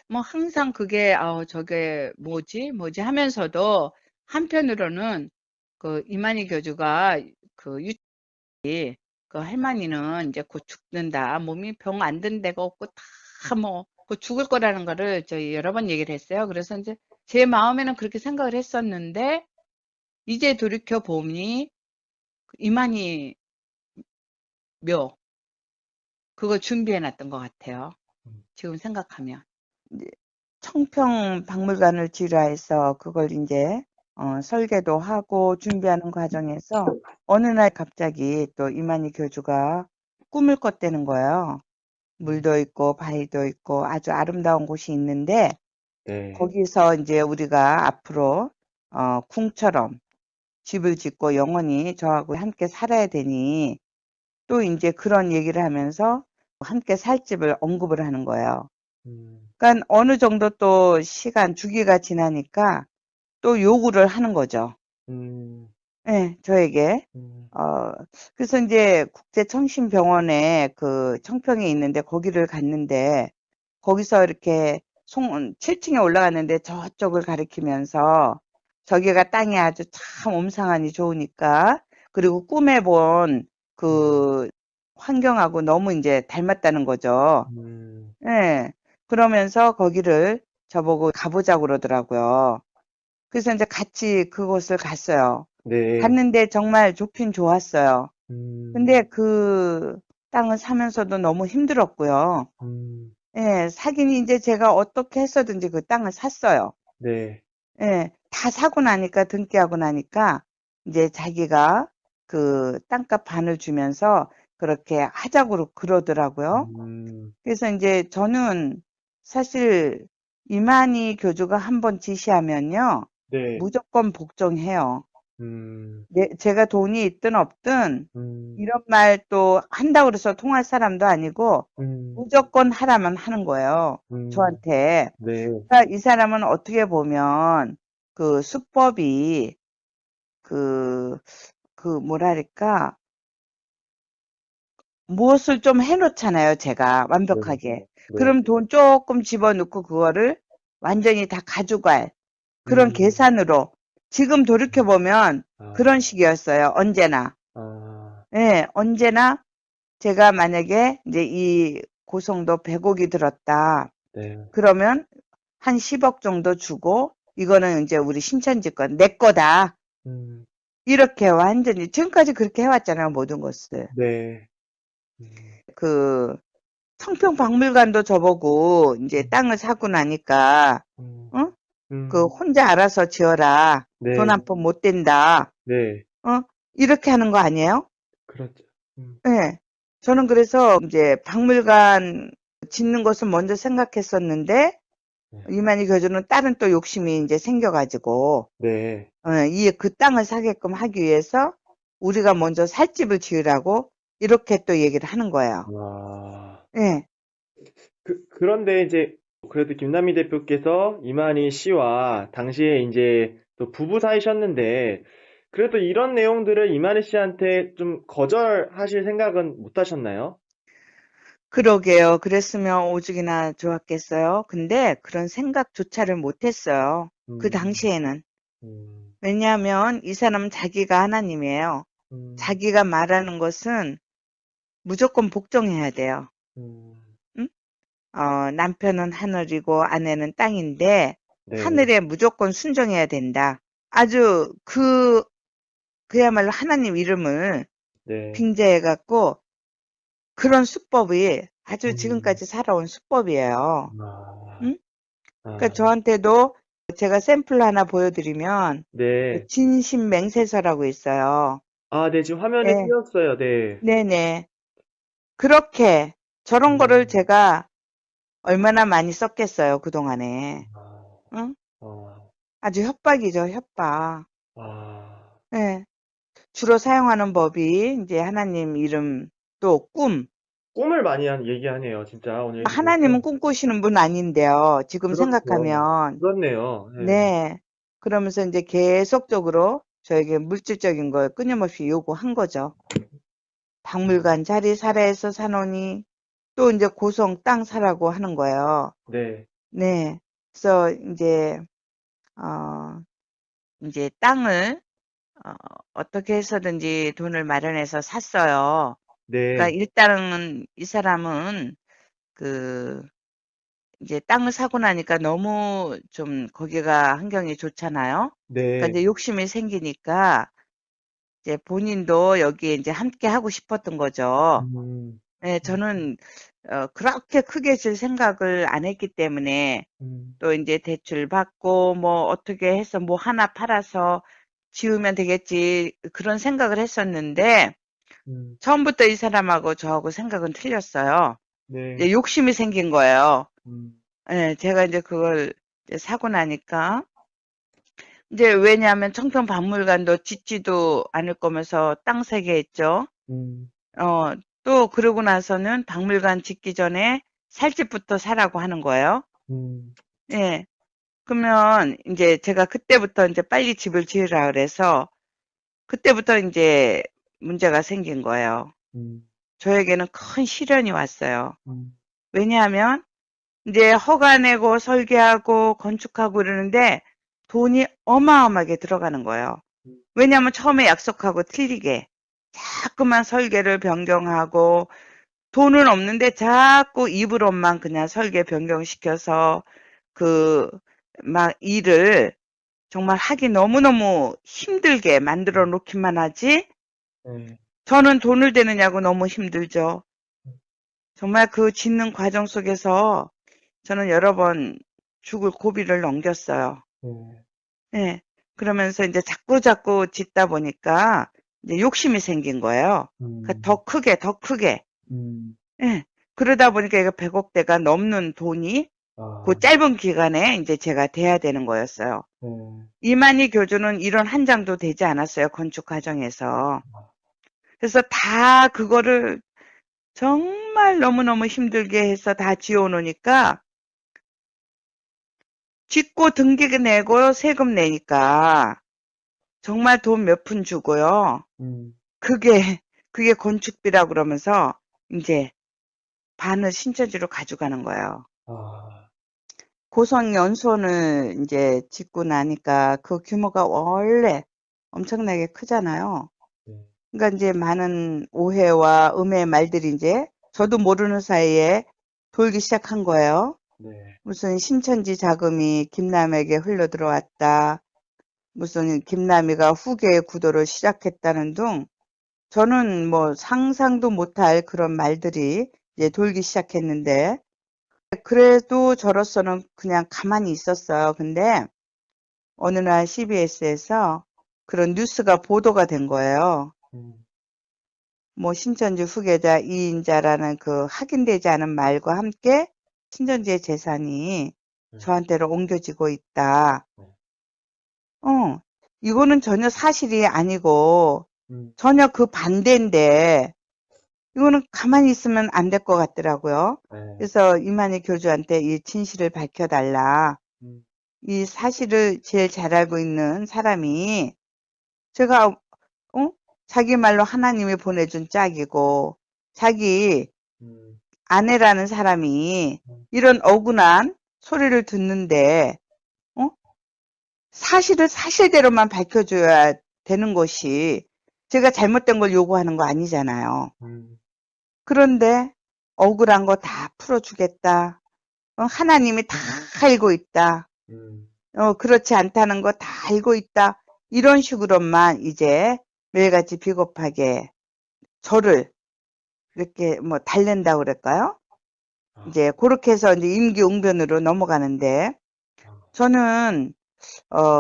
뭐 항상 그게, 저게 뭐지 하면서도 한편으로는 이만희 교주가 할머니는 이제 곧 죽는다. 몸이 병 안 든 데가 없고 다 뭐, 곧 죽을 거라는 거를 저희 여러 번 얘기를 했어요. 그래서 이제 제 마음에는 그렇게 생각을 했었는데, 이제 돌이켜 보니, 이만희 묘, 그걸 준비해 놨던 것 같아요. 지금 생각하면. 이제 청평 박물관을 지으라 해서 그걸 이제 설계도 하고 준비하는 과정에서 어느 날 갑자기 또 이만희 교주가 꿈을 꿨다는 거예요. 물도 있고 바위도 있고 아주 아름다운 곳이 있는데 거기서 이제 우리가 앞으로 궁처럼 집을 짓고 영원히 저하고 함께 살아야 되니 또 이제 그런 얘기를 하면서 함께 살 집을 언급을 하는 거예요. 그러니까 어느 정도 또 시간 주기가 지나니까 또 요구를 하는 거죠. 네, 저에게. 그래서 이제 국제청신병원에 청평에 있는데 거기를 갔는데 거기서 이렇게 7층에 올라갔는데 저쪽을 가리키면서 저기가 땅이 아주 참 옴상하니 좋으니까 그리고 꿈에 본 환경하고 너무 이제 닮았다는 거죠. 네, 그러면서 거기를 저보고 가보자고 그러더라고요. 그래서 이제 같이 그곳을 갔어요. 네. 갔는데 정말 좋긴 좋았어요. 근데 그 땅을 사면서도 너무 힘들었고요. 예, 사긴 이제 제가 어떻게 했어든지 그 땅을 샀어요. 네. 예, 다 사고 나니까 등기하고 나니까 이제 자기가 그 땅값 반을 주면서 그렇게 하자고 그러더라고요. 그래서 이제 저는 사실 이만희 교주가 한번 지시하면요. 네. 무조건 복종해요. 제가 돈이 있든 없든 이런 말 또 한다고 그래서 통할 사람도 아니고 무조건 하라면 하는 거예요. 저한테. 네. 그러니까 이 사람은 어떻게 보면 그 수법이 뭐랄까 무엇을 좀 해놓잖아요. 제가 완벽하게. 네. 그럼 돈 조금 집어넣고 그거를 완전히 다 가져갈 그런 계산으로 지금 돌이켜보면 그런 식이었어요. 언제나. 예, 언제나 제가 만약에 이제 이 고성도 100억이 들었다. 네. 그러면 한 10억 정도 주고 이거는 이제 우리 신천지 거, 내 거다. 이렇게 완전히 지금까지 그렇게 해왔잖아요, 모든 것을. 네. 그 청평박물관도 저보고 이제 땅을 사고 나니까 어? 그 혼자 알아서 지어라. 네. 돈 한 푼 못 된다. 네. 이렇게 하는 거 아니에요? 그렇죠. 네. 저는 그래서 이제 박물관 짓는 것을 먼저 생각했었는데 이만희 교주는 다른 또 욕심이 이제 생겨가지고 네. 그 땅을 사게끔 하기 위해서 우리가 먼저 살 집을 지으라고 이렇게 또 얘기를 하는 거예요. 와. 네. 그런데 이제 그래도 김남희 대표께서 이만희 씨와 당시에 이제 또 부부 사이셨는데 그래도 이런 내용들을 이만희 씨한테 좀 거절하실 생각은 못 하셨나요? 그러게요. 그랬으면 오죽이나 좋았겠어요. 근데 그런 생각조차를 못 했어요. 그 당시에는. 왜냐하면 이 사람은 자기가 하나님이에요. 자기가 말하는 것은 무조건 복종해야 돼요. 응? 남편은 하늘이고 아내는 땅인데 네. 하늘에 무조건 순종해야 된다. 아주 그야말로 하나님 이름을 네. 빙자해갖고 그런 수법이 아주 지금까지 살아온 수법이에요. 응? 그러니까 저한테도 제가 샘플 하나 보여드리면 네. 진신맹세서라고 있어요. 아, 네. 지금 화면에 네. 띄었어요. 네. 네네. 그렇게 저런 거를 제가 얼마나 많이 썼겠어요, 그동안에. 응? 아주 협박이죠, 협박. 네. 주로 사용하는 법이 이제 하나님 이름 또 꿈을 많이 얘기하네요, 진짜 오늘. 하나님은 꿈꾸시는 분 아닌데요. 지금 그렇죠. 생각하면. 그렇네요. 네. 그러면서 이제 계속적으로 저에게 물질적인 걸 끊임없이 요구한 거죠. 박물관 자리 사라해서 사노니 또 이제 고성 땅 사라고 하는 거예요. 네. 네. 그래서 이제 땅을 어떻게 해서든지 돈을 마련해서 샀어요. 네. 그러니까 일단은 이 사람은 이제 땅을 사고 나니까 너무 좀 거기가 환경이 좋잖아요. 그러니까 네. 이제 욕심이 생기니까 이제 본인도 여기에 이제 함께 하고 싶었던 거죠. 네, 저는 그렇게 크게 질 생각을 안 했기 때문에 또 이제 대출 받고 뭐 어떻게 해서 뭐 하나 팔아서 지으면 되겠지 그런 생각을 했었는데 처음부터 이 사람하고 저하고 생각은 틀렸어요. 네. 이제 욕심이 생긴 거예요. 네, 제가 이제 그걸 이제 사고 나니까 이제 왜냐하면 청평박물관도 짓지도 않을 거면서 땅 3개 했죠. 또 그러고 나서는 박물관 짓기 전에 살 집부터 사라고 하는 거예요. 예. 그러면 이제 제가 그때부터 이제 빨리 집을 지으라 그래서 그때부터 이제 문제가 생긴 거예요. 저에게는 큰 시련이 왔어요. 왜냐하면 이제 허가 내고 설계하고 건축하고 그러는데 돈이 어마어마하게 들어가는 거예요. 왜냐하면 처음에 약속하고 틀리게 자꾸만 설계를 변경하고 돈은 없는데 자꾸 입으로만 그냥 설계 변경시켜서 막 일을 정말 하기 너무너무 힘들게 만들어 놓기만 하지 저는 돈을 대느냐고 너무 힘들죠. 정말 그 짓는 과정 속에서 저는 여러 번 죽을 고비를 넘겼어요. 네. 그러면서 이제 자꾸 짓다 보니까 이제 욕심이 생긴 거예요. 그러니까 더 크게. 네. 그러다 보니까 이거 100억대가 넘는 돈이 그 짧은 기간에 이제 제가 돼야 되는 거였어요. 이만희 교주는 이런 한 장도 되지 않았어요. 건축 과정에서. 그래서 다 그거를 정말 너무너무 힘들게 해서 다 지어놓으니까 짓고 등기 내고 세금 내니까 정말 돈 몇 푼 주고요. 그게 건축비라고 그러면서 이제 반을 신천지로 가져가는 거예요. 고성 연수원을 이제 짓고 나니까 그 규모가 원래 엄청나게 크잖아요. 그러니까 이제 많은 오해와 음해의 말들이 이제 저도 모르는 사이에 돌기 시작한 거예요. 무슨 신천지 자금이 김남에게 흘러 들어왔다. 무슨 김남이가 후계의 구도를 시작했다는 등 저는 뭐 상상도 못할 그런 말들이 이제 돌기 시작했는데 그래도 저로서는 그냥 가만히 있었어요. 근데 어느 날 CBS에서 그런 뉴스가 보도가 된 거예요. 뭐 신천지 후계자 이인자라는 그 확인되지 않은 말과 함께 신천지의 재산이 저한테로 옮겨지고 있다. 이거는 전혀 사실이 아니고 전혀 그 반대인데 이거는 가만히 있으면 안 될 것 같더라고요. 그래서 이만희 교주한테 이 진실을 밝혀달라. 이 사실을 제일 잘 알고 있는 사람이 제가 자기 말로 하나님이 보내준 짝이고 자기 아내라는 사람이 이런 억울한 소리를 듣는데 사실을 사실대로만 밝혀줘야 되는 것이 제가 잘못된 걸 요구하는 거 아니잖아요. 그런데 억울한 거 다 풀어주겠다. 하나님이 다 알고 있다. 그렇지 않다는 거 다 알고 있다. 이런 식으로만 이제 매일같이 비겁하게 저를 이렇게 뭐 달랜다고 그럴까요? 이제 그렇게 해서 이제 임기응변으로 넘어가는데 저는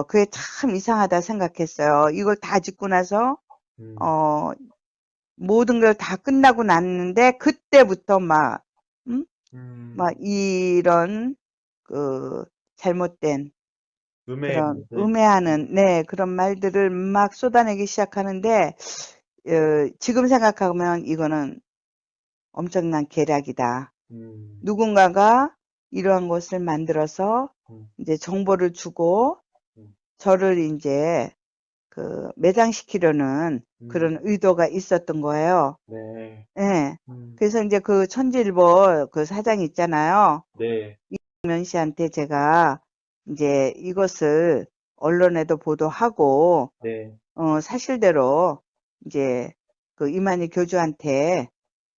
그게 참 이상하다 생각했어요. 이걸 다 짓고 나서 모든 걸 다 끝나고 났는데 그때부터 막 이런 그 잘못된 그런 음해하는 그런 말들을 막 쏟아내기 시작하는데 지금 생각하면 이거는 엄청난 계략이다. 누군가가 이러한 것을 만들어서 이제 정보를 주고 저를 이제 그 매장시키려는 그런 의도가 있었던 거예요. 네. 그래서 이제 그 천지일보 그 사장 있잖아요. 이면 씨한테 제가 이제 이것을 언론에도 보도하고 사실대로 이제 그 이만희 교주한테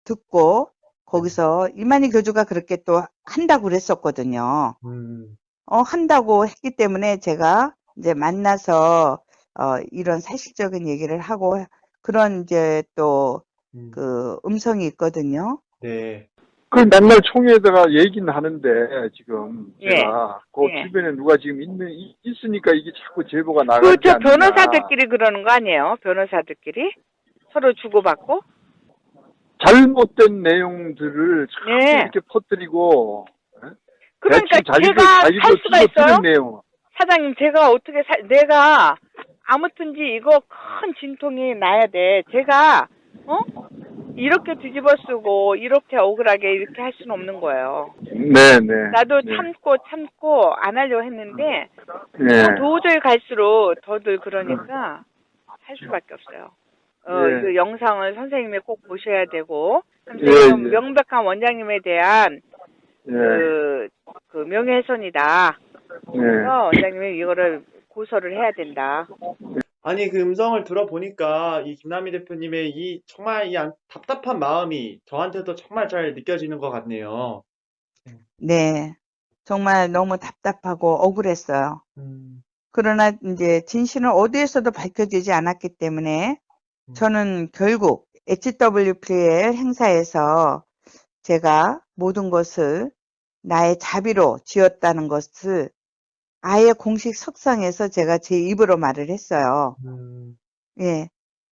듣고 거기서 이만희 교주가 그렇게 또 한다고 그랬었거든요. 한다고 했기 때문에 제가 이제 만나서 이런 사실적인 얘기를 하고 그런 이제 또 그 음성이 있거든요. 그 맨날 총회에다가 얘기는 하는데 지금 제가 그 주변에 누가 지금 있으니까 이게 자꾸 제보가 나가지 그렇죠. 않느냐. 변호사들끼리 그러는 거 아니에요? 변호사들끼리 서로 주고받고. 잘못된 내용들을 자꾸 이렇게 퍼뜨리고 그러니까 자기도 살 수가 있어요? 내용. 사장님, 제가 어떻게 내가 아무튼지 이거 큰 진통이 나야 돼. 제가 이렇게 뒤집어 쓰고 이렇게 억울하게 이렇게 할 수는 없는 거예요. 나도 참고 안 하려고 했는데 도저히 갈수록 더들 그러니까 할 수밖에 없어요. 그 영상을 선생님이 꼭 보셔야 되고 명백한 원장님에 대한 그 명예훼손이다. 그래서 원장님이 이거를 고소를 해야 된다. 아니 그 음성을 들어보니까 이 김남희 대표님의 이 정말 이 답답한 마음이 저한테도 정말 잘 느껴지는 것 같네요. 네, 정말 너무 답답하고 억울했어요. 그러나 이제 진실은 어디에서도 밝혀지지 않았기 때문에 저는 결국 HWPL 행사에서 제가 모든 것을 나의 자비로 지었다는 것을 아예 공식 석상에서 제가 제 입으로 말을 했어요. 예.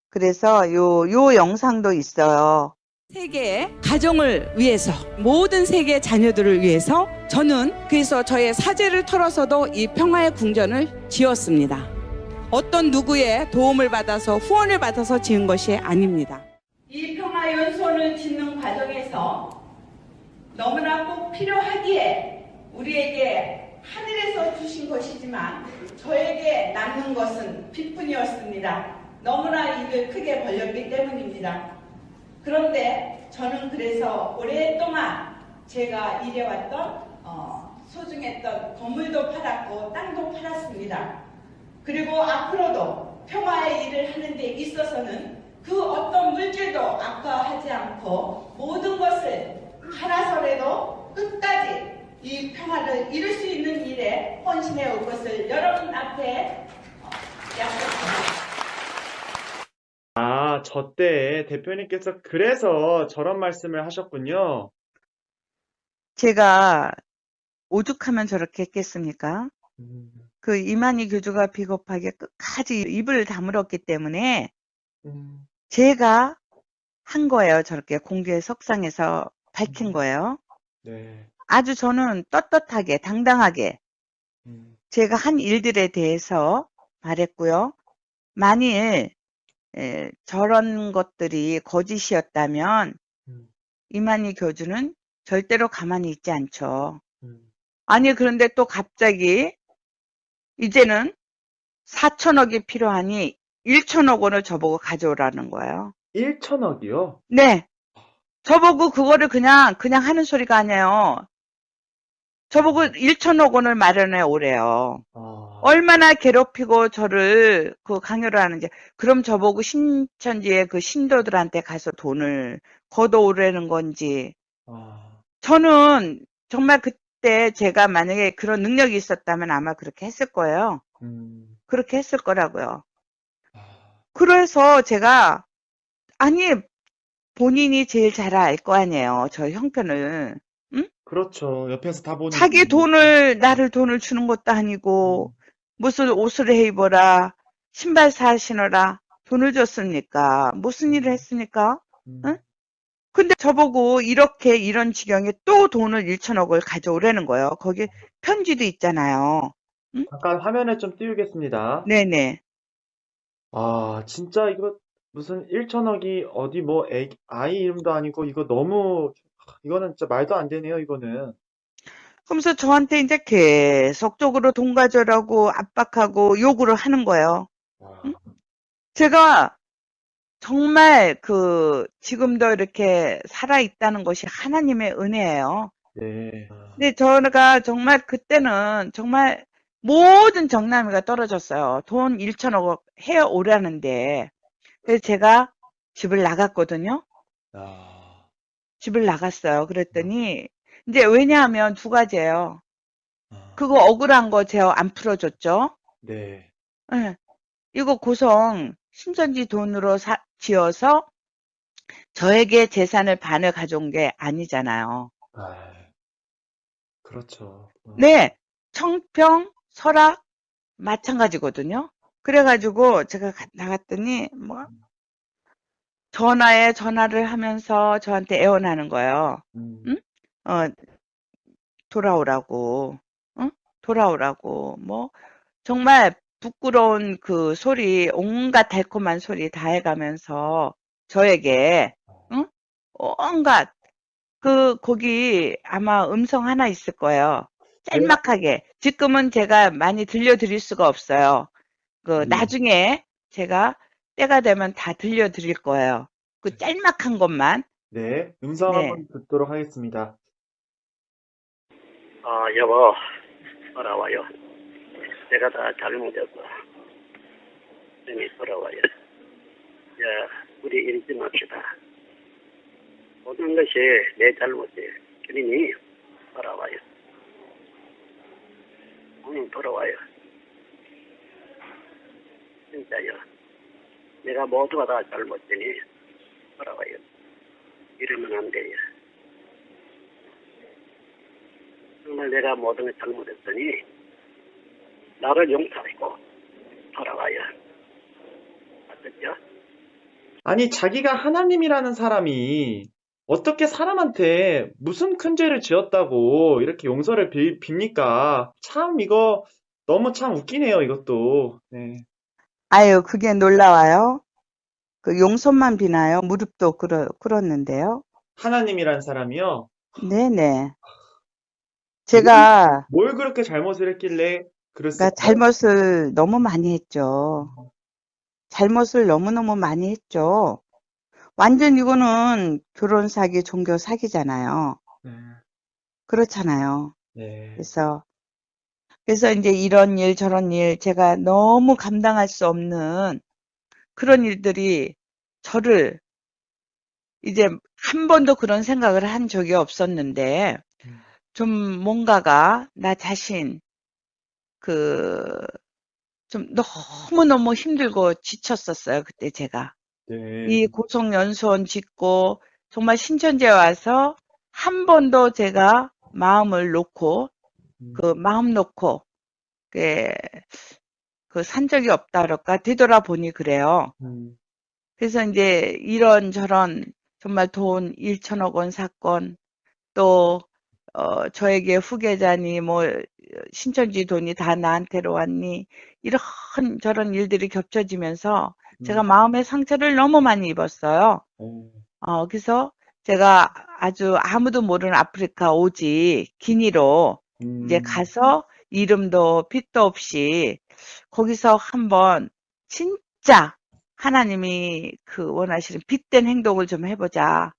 그래서 요 영상도 있어요. 세계의 가정을 위해서, 모든 세계의 자녀들을 위해서 저는 그래서 저의 사제를 털어서도 이 평화의 궁전을 지었습니다. 어떤 누구의 도움을 받아서 후원을 받아서 지은 것이 아닙니다. 이 평화연수원을 짓는 과정에서 너무나 꼭 필요하기에 우리에게 하늘에서 주신 것이지만 저에게 남는 것은 빚뿐이었습니다. 너무나 입을 크게 벌렸기 때문입니다. 그런데 저는 그래서 오랫동안 제가 일해왔던 소중했던 건물도 팔았고 땅도 팔았습니다. 그리고 앞으로도 평화의 일을 하는 데 있어서는 그 어떤 물질도 아까하지 않고 모든 것을 하나서라도 끝까지 이 평화를 이룰 수 있는 일에 헌신해 올 것을 여러분 앞에 약속합니다. 아, 저 때 대표님께서 그래서 저런 말씀을 하셨군요. 제가 오죽하면 저렇게 했겠습니까? 그 이만희 교주가 비겁하게 끝까지 입을 다물었기 때문에 제가 한 거예요. 저렇게 공개 석상에서 밝힌 거예요. 네. 아주 저는 떳떳하게 당당하게 제가 한 일들에 대해서 말했고요. 만일 저런 것들이 거짓이었다면 이만희 교주는 절대로 가만히 있지 않죠. 아니 그런데 또 갑자기 이제는 4천억이 필요하니 1천억 원을 저보고 가져오라는 거예요. 1천억이요? 네. 저보고 그거를 그냥 하는 소리가 아니에요. 저보고 1천억 원을 마련해 오래요. 얼마나 괴롭히고 저를 그 강요를 하는지. 그럼 저보고 신천지의 그 신도들한테 가서 돈을 걷어오라는 건지. 저는 정말 그때 제가 만약에 그런 능력이 있었다면 아마 그렇게 했을 거예요. 그렇게 했을 거라고요. 그래서 제가 아니 본인이 제일 잘 알 거 아니에요. 저 형편을. 응? 그렇죠. 옆에서 다 보니. 자기 돈을 나를 돈을 주는 것도 아니고 무슨 옷을 해 입어라 신발 사 신어라 돈을 줬습니까? 무슨 일을 했습니까? 응? 근데 저보고 이렇게 이런 지경에 또 돈을 1천억을 가져오라는 거예요. 거기 편지도 있잖아요. 응? 잠깐 화면에 좀 띄우겠습니다. 네네. 아, 진짜 이거 무슨 1천억이 어디 뭐 아이 이름도 아니고 이거 너무 이거는 진짜 말도 안 되네요, 이거는. 그러면서 저한테 이제 계속적으로 돈 가져라고 압박하고 요구를 하는 거예요. 응? 제가 정말 지금도 이렇게 살아있다는 것이 하나님의 은혜예요. 네. 근데 저가 정말 그때는 정말 모든 정남이가 떨어졌어요. 돈 1천억 해오라는데. 그래서 제가 집을 나갔거든요. 집을 나갔어요. 그랬더니 이제 왜냐하면 두 가지예요. 그거 억울한 거 제가 안 풀어줬죠. 네. 네. 이거 고성 신천지 돈으로 지어서 저에게 재산을 반을 가져온 게 아니잖아요. 그렇죠. 네. 청평, 설악 마찬가지거든요. 그래가지고 제가 나갔더니 뭐 전화를 하면서 저한테 애원하는 거예요. 응? 돌아오라고. 응? 돌아오라고. 뭐 정말 부끄러운 그 소리, 온갖 달콤한 소리 다 해가면서 저에게 응? 온갖 거기 아마 음성 하나 있을 거예요. 짤막하게. 지금은 제가 많이 들려드릴 수가 없어요. 나중에 제가 때가 되면 다 들려드릴 거예요. 그 짤막한 것만. 네, 음성 네. 한번 듣도록 하겠습니다. 여보, 돌아와요. 내가 다 잘못했어. 형이 돌아와요. 우리 잊지 맙시다. 모든 것이 내 잘못이에요. 그러니 돌아와요. 오늘 돌아와요. 진짜요. 내가 모두가 다 잘못되니 돌아와요. 이러면 안 돼요. 정말 내가 모든 걸 잘못했더니 나를 용서하고 돌아와요. 맞죠? 아니, 자기가 하나님이라는 사람이 어떻게 사람한테 무슨 큰 죄를 지었다고 이렇게 용서를 빕니까? 참 이거 너무 참 웃기네요, 이것도. 네. 아유, 그게 놀라워요. 용서만 비나요? 무릎도 꿇었는데요. 하나님이라는 사람이요? 네네. 제가 뭘 그렇게 잘못을 했길래 그러니까 잘못을 너무 많이 했죠. 잘못을 너무너무 많이 했죠. 완전 이거는 결혼 사기, 종교 사기잖아요. 그렇잖아요. 네. 그래서 이제 이런 일 저런 일 제가 너무 감당할 수 없는 그런 일들이 저를 이제 한 번도 그런 생각을 한 적이 없었는데 좀 뭔가가 나 자신 좀 너무너무 힘들고 지쳤었어요. 그때 제가. 이 고속연수원 짓고 정말 신천지에 와서 한 번도 제가 마음을 놓고 마음 놓고 산 적이 없다 그럴까 되돌아보니 그래요. 그래서 이제 이런저런 정말 돈 1천억 원 사건 또 저에게 후계자니 뭐 신천지 돈이 다 나한테로 왔니 이런 저런 일들이 겹쳐지면서 제가 마음의 상처를 너무 많이 입었어요. 그래서 제가 아주 아무도 모르는 아프리카 오지 기니로 이제 가서 이름도 빚도 없이 거기서 한번 진짜 하나님이 원하시는 빚된 행동을 좀 해보자.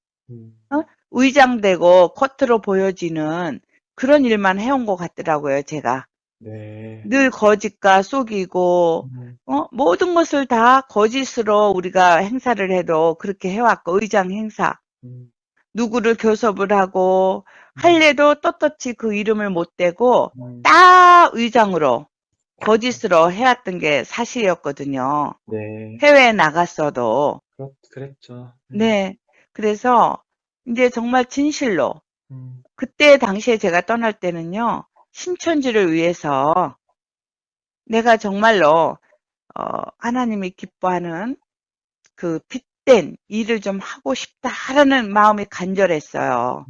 의장되고 겉으로 보여지는 그런 일만 해온 것 같더라고요, 제가. 늘 거짓과 속이고, 모든 것을 다 거짓으로 우리가 행사를 해도 그렇게 해왔고, 의장 행사. 누구를 교섭을 하고, 할래도 떳떳이 그 이름을 못 대고, 딱 의장으로, 거짓으로 해왔던 게 사실이었거든요. 해외에 나갔어도. 그랬죠. 네. 그래서, 이제 정말 진실로, 그때 당시에 제가 떠날 때는요, 신천지를 위해서 내가 정말로, 하나님이 기뻐하는 그 빚된 일을 좀 하고 싶다라는 마음이 간절했어요.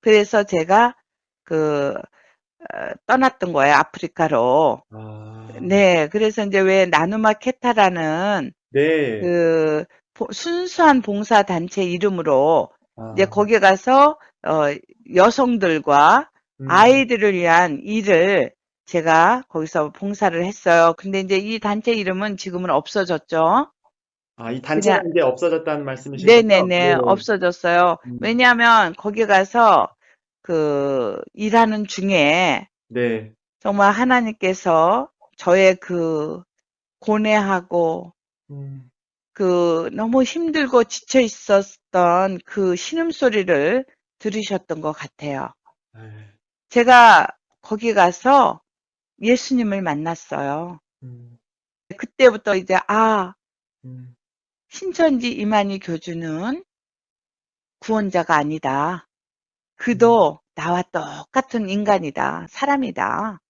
그래서 제가 떠났던 거예요, 아프리카로. 네. 그래서 이제 왜 나누마 케타라는 순수한 봉사단체 이름으로 이제 거기 가서 여성들과 아이들을 위한 일을 제가 거기서 봉사를 했어요. 근데 이제 이 단체 이름은 지금은 없어졌죠. 이 단체가 그냥 이제 없어졌다는 말씀이신 거죠? 네네네. 없어졌어요. 왜냐하면 거기 가서 일하는 중에 정말 하나님께서 저의 고뇌하고 너무 힘들고 지쳐 있었던 그 신음소리를 들으셨던 것 같아요. 제가 거기 가서 예수님을 만났어요. 그때부터 이제 신천지 이만희 교주는 구원자가 아니다. 그도 나와 똑같은 인간이다. 사람이다.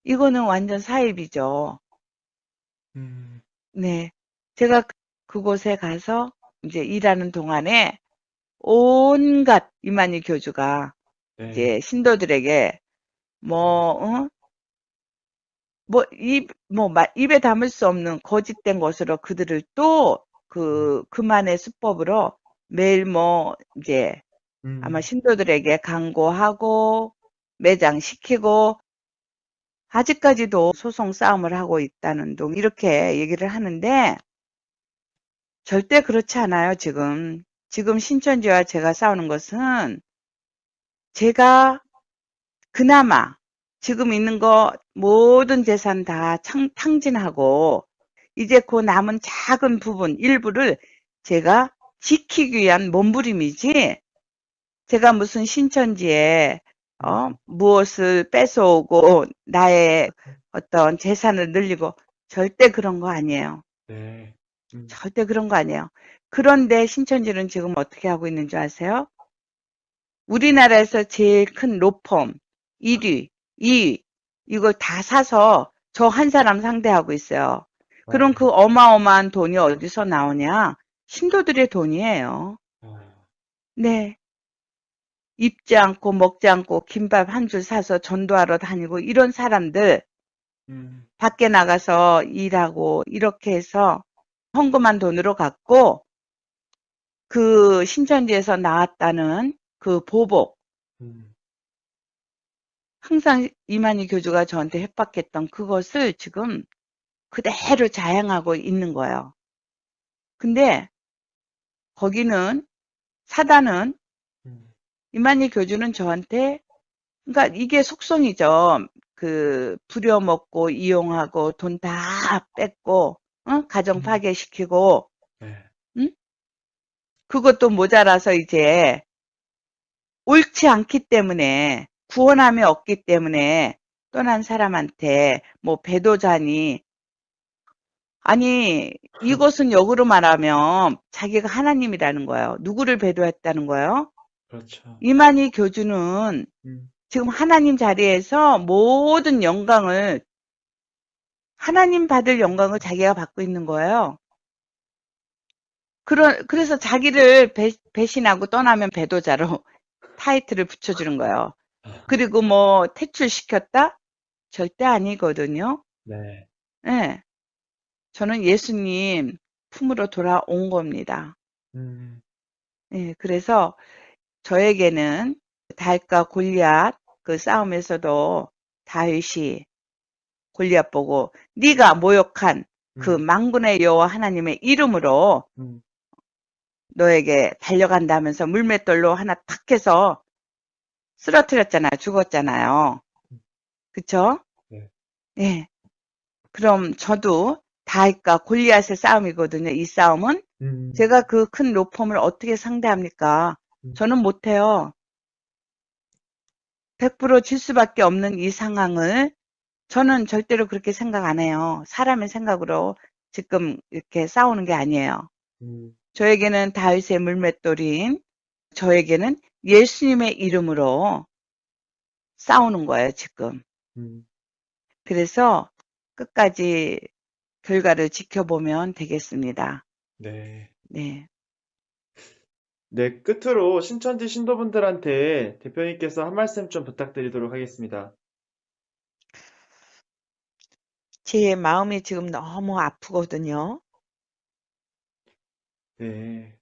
이거는 완전 사입이죠. 네. 제가 그곳에 가서 이제 일하는 동안에 온갖 이만희 교주가 이제 신도들에게 입에 담을 수 없는 거짓된 것으로 그들을 또 그만의 수법으로 매일 이제 아마 신도들에게 강고하고 매장시키고 아직까지도 소송 싸움을 하고 있다는 둥 이렇게 얘기를 하는데 절대 그렇지 않아요, 지금. 지금 신천지와 제가 싸우는 것은 제가 그나마 지금 있는 거 모든 재산 다 탕진하고 이제 그 남은 작은 부분 일부를 제가 지키기 위한 몸부림이지 제가 무슨 신천지에 무엇을 뺏어오고 나의 어떤 재산을 늘리고 절대 그런 거 아니에요. 절대 그런 거 아니에요. 그런데 신천지는 지금 어떻게 하고 있는 줄 아세요? 우리나라에서 제일 큰 로펌 1위, 2위 이걸 다 사서 저 한 사람 상대하고 있어요. 그럼 그 어마어마한 돈이 어디서 나오냐? 신도들의 돈이에요. 네. 입지 않고 먹지 않고 김밥 한 줄 사서 전도하러 다니고 이런 사람들 밖에 나가서 일하고 이렇게 해서 헌금한 돈으로 갖고 그 신천지에서 나왔다는 그 보복 항상 이만희 교주가 저한테 협박했던 그것을 지금 그대로 자행하고 있는 거예요. 근데 거기는 사단은 이만희 교주는 저한테 그러니까 이게 속성이죠. 부려먹고 이용하고 돈 다 뺏고 가정 파괴시키고 응? 그것도 모자라서 이제 옳지 않기 때문에 구원함이 없기 때문에 떠난 사람한테 뭐 배도자니 아니 이것은 역으로 말하면 자기가 하나님이라는 거예요. 누구를 배도했다는 거예요? 그렇죠. 이만희 교주는 지금 하나님 자리에서 모든 영광을 하나님 받을 영광을 자기가 받고 있는 거예요. 그래서 자기를 배신하고 떠나면 배도자로 타이틀을 붙여주는 거예요. 그리고 뭐 퇴출시켰다? 절대 아니거든요. 네. 네. 저는 예수님 품으로 돌아온 겁니다. 네, 그래서 저에게는 다윗과 골리앗 그 싸움에서도 다윗이 골리앗 보고 네가 모욕한 그 만군의 여호와 하나님의 이름으로 너에게 달려간다면서 물맷돌로 하나 탁 해서 쓰러뜨렸잖아요. 죽었잖아요. 그쵸? 네. 네. 그럼 저도 다윗과 골리앗의 싸움이거든요. 이 싸움은. 제가 그 큰 로펌을 어떻게 상대합니까? 저는 못해요. 100% 질 수밖에 없는 이 상황을 저는 절대로 그렇게 생각 안 해요. 사람의 생각으로 지금 이렇게 싸우는 게 아니에요. 저에게는 다윗의 물맷돌인 저에게는 예수님의 이름으로 싸우는 거예요, 지금. 그래서 끝까지 결과를 지켜보면 되겠습니다. 네. 네. 네, 끝으로 신천지 신도분들한테 대표님께서 한 말씀 좀 부탁드리도록 하겠습니다. 제 마음이 지금 너무 아프거든요. 네.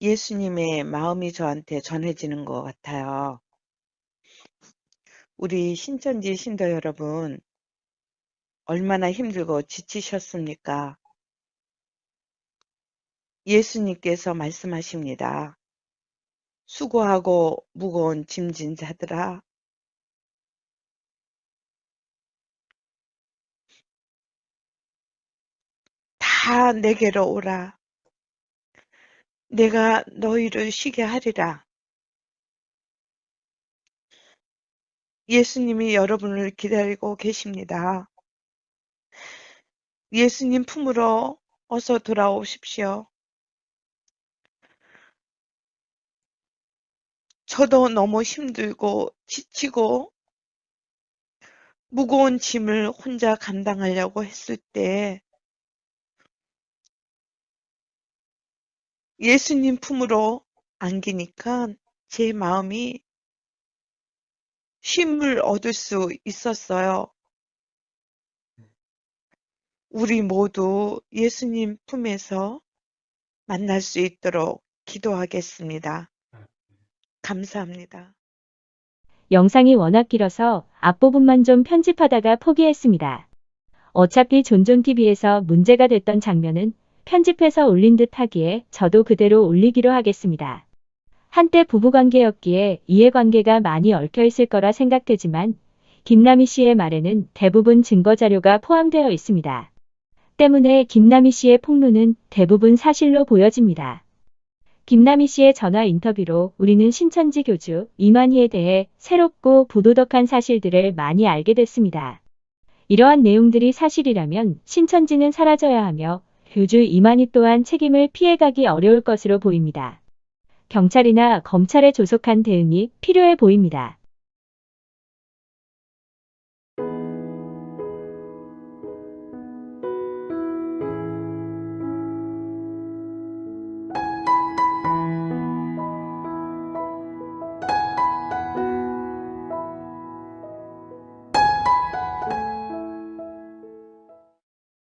예수님의 마음이 저한테 전해지는 것 같아요. 우리 신천지 신도 여러분, 얼마나 힘들고 지치셨습니까? 예수님께서 말씀하십니다. 수고하고 무거운 짐진 자들아, 다 내게로 오라. 내가 너희를 쉬게 하리라. 예수님이 여러분을 기다리고 계십니다. 예수님 품으로 어서 돌아오십시오. 저도 너무 힘들고 지치고 무거운 짐을 혼자 감당하려고 했을 때 예수님 품으로 안기니까 제 마음이 쉼을 얻을 수 있었어요. 우리 모두 예수님 품에서 만날 수 있도록 기도하겠습니다. 감사합니다. 영상이 워낙 길어서 앞부분만 좀 편집하다가 포기했습니다. 어차피 존존TV에서 문제가 됐던 장면은 편집해서 올린 듯 하기에 저도 그대로 올리기로 하겠습니다. 한때 부부관계였기에 이해관계가 많이 얽혀있을 거라 생각되지만 김남희 씨의 말에는 대부분 증거자료가 포함되어 있습니다. 때문에 김남희 씨의 폭로는 대부분 사실로 보여집니다. 김남희 씨의 전화 인터뷰로 우리는 신천지 교주 이만희에 대해 새롭고 부도덕한 사실들을 많이 알게 됐습니다. 이러한 내용들이 사실이라면 신천지는 사라져야 하며 교주 이만희 또한 책임을 피해가기 어려울 것으로 보입니다. 경찰이나 검찰에 조속한 대응이 필요해 보입니다.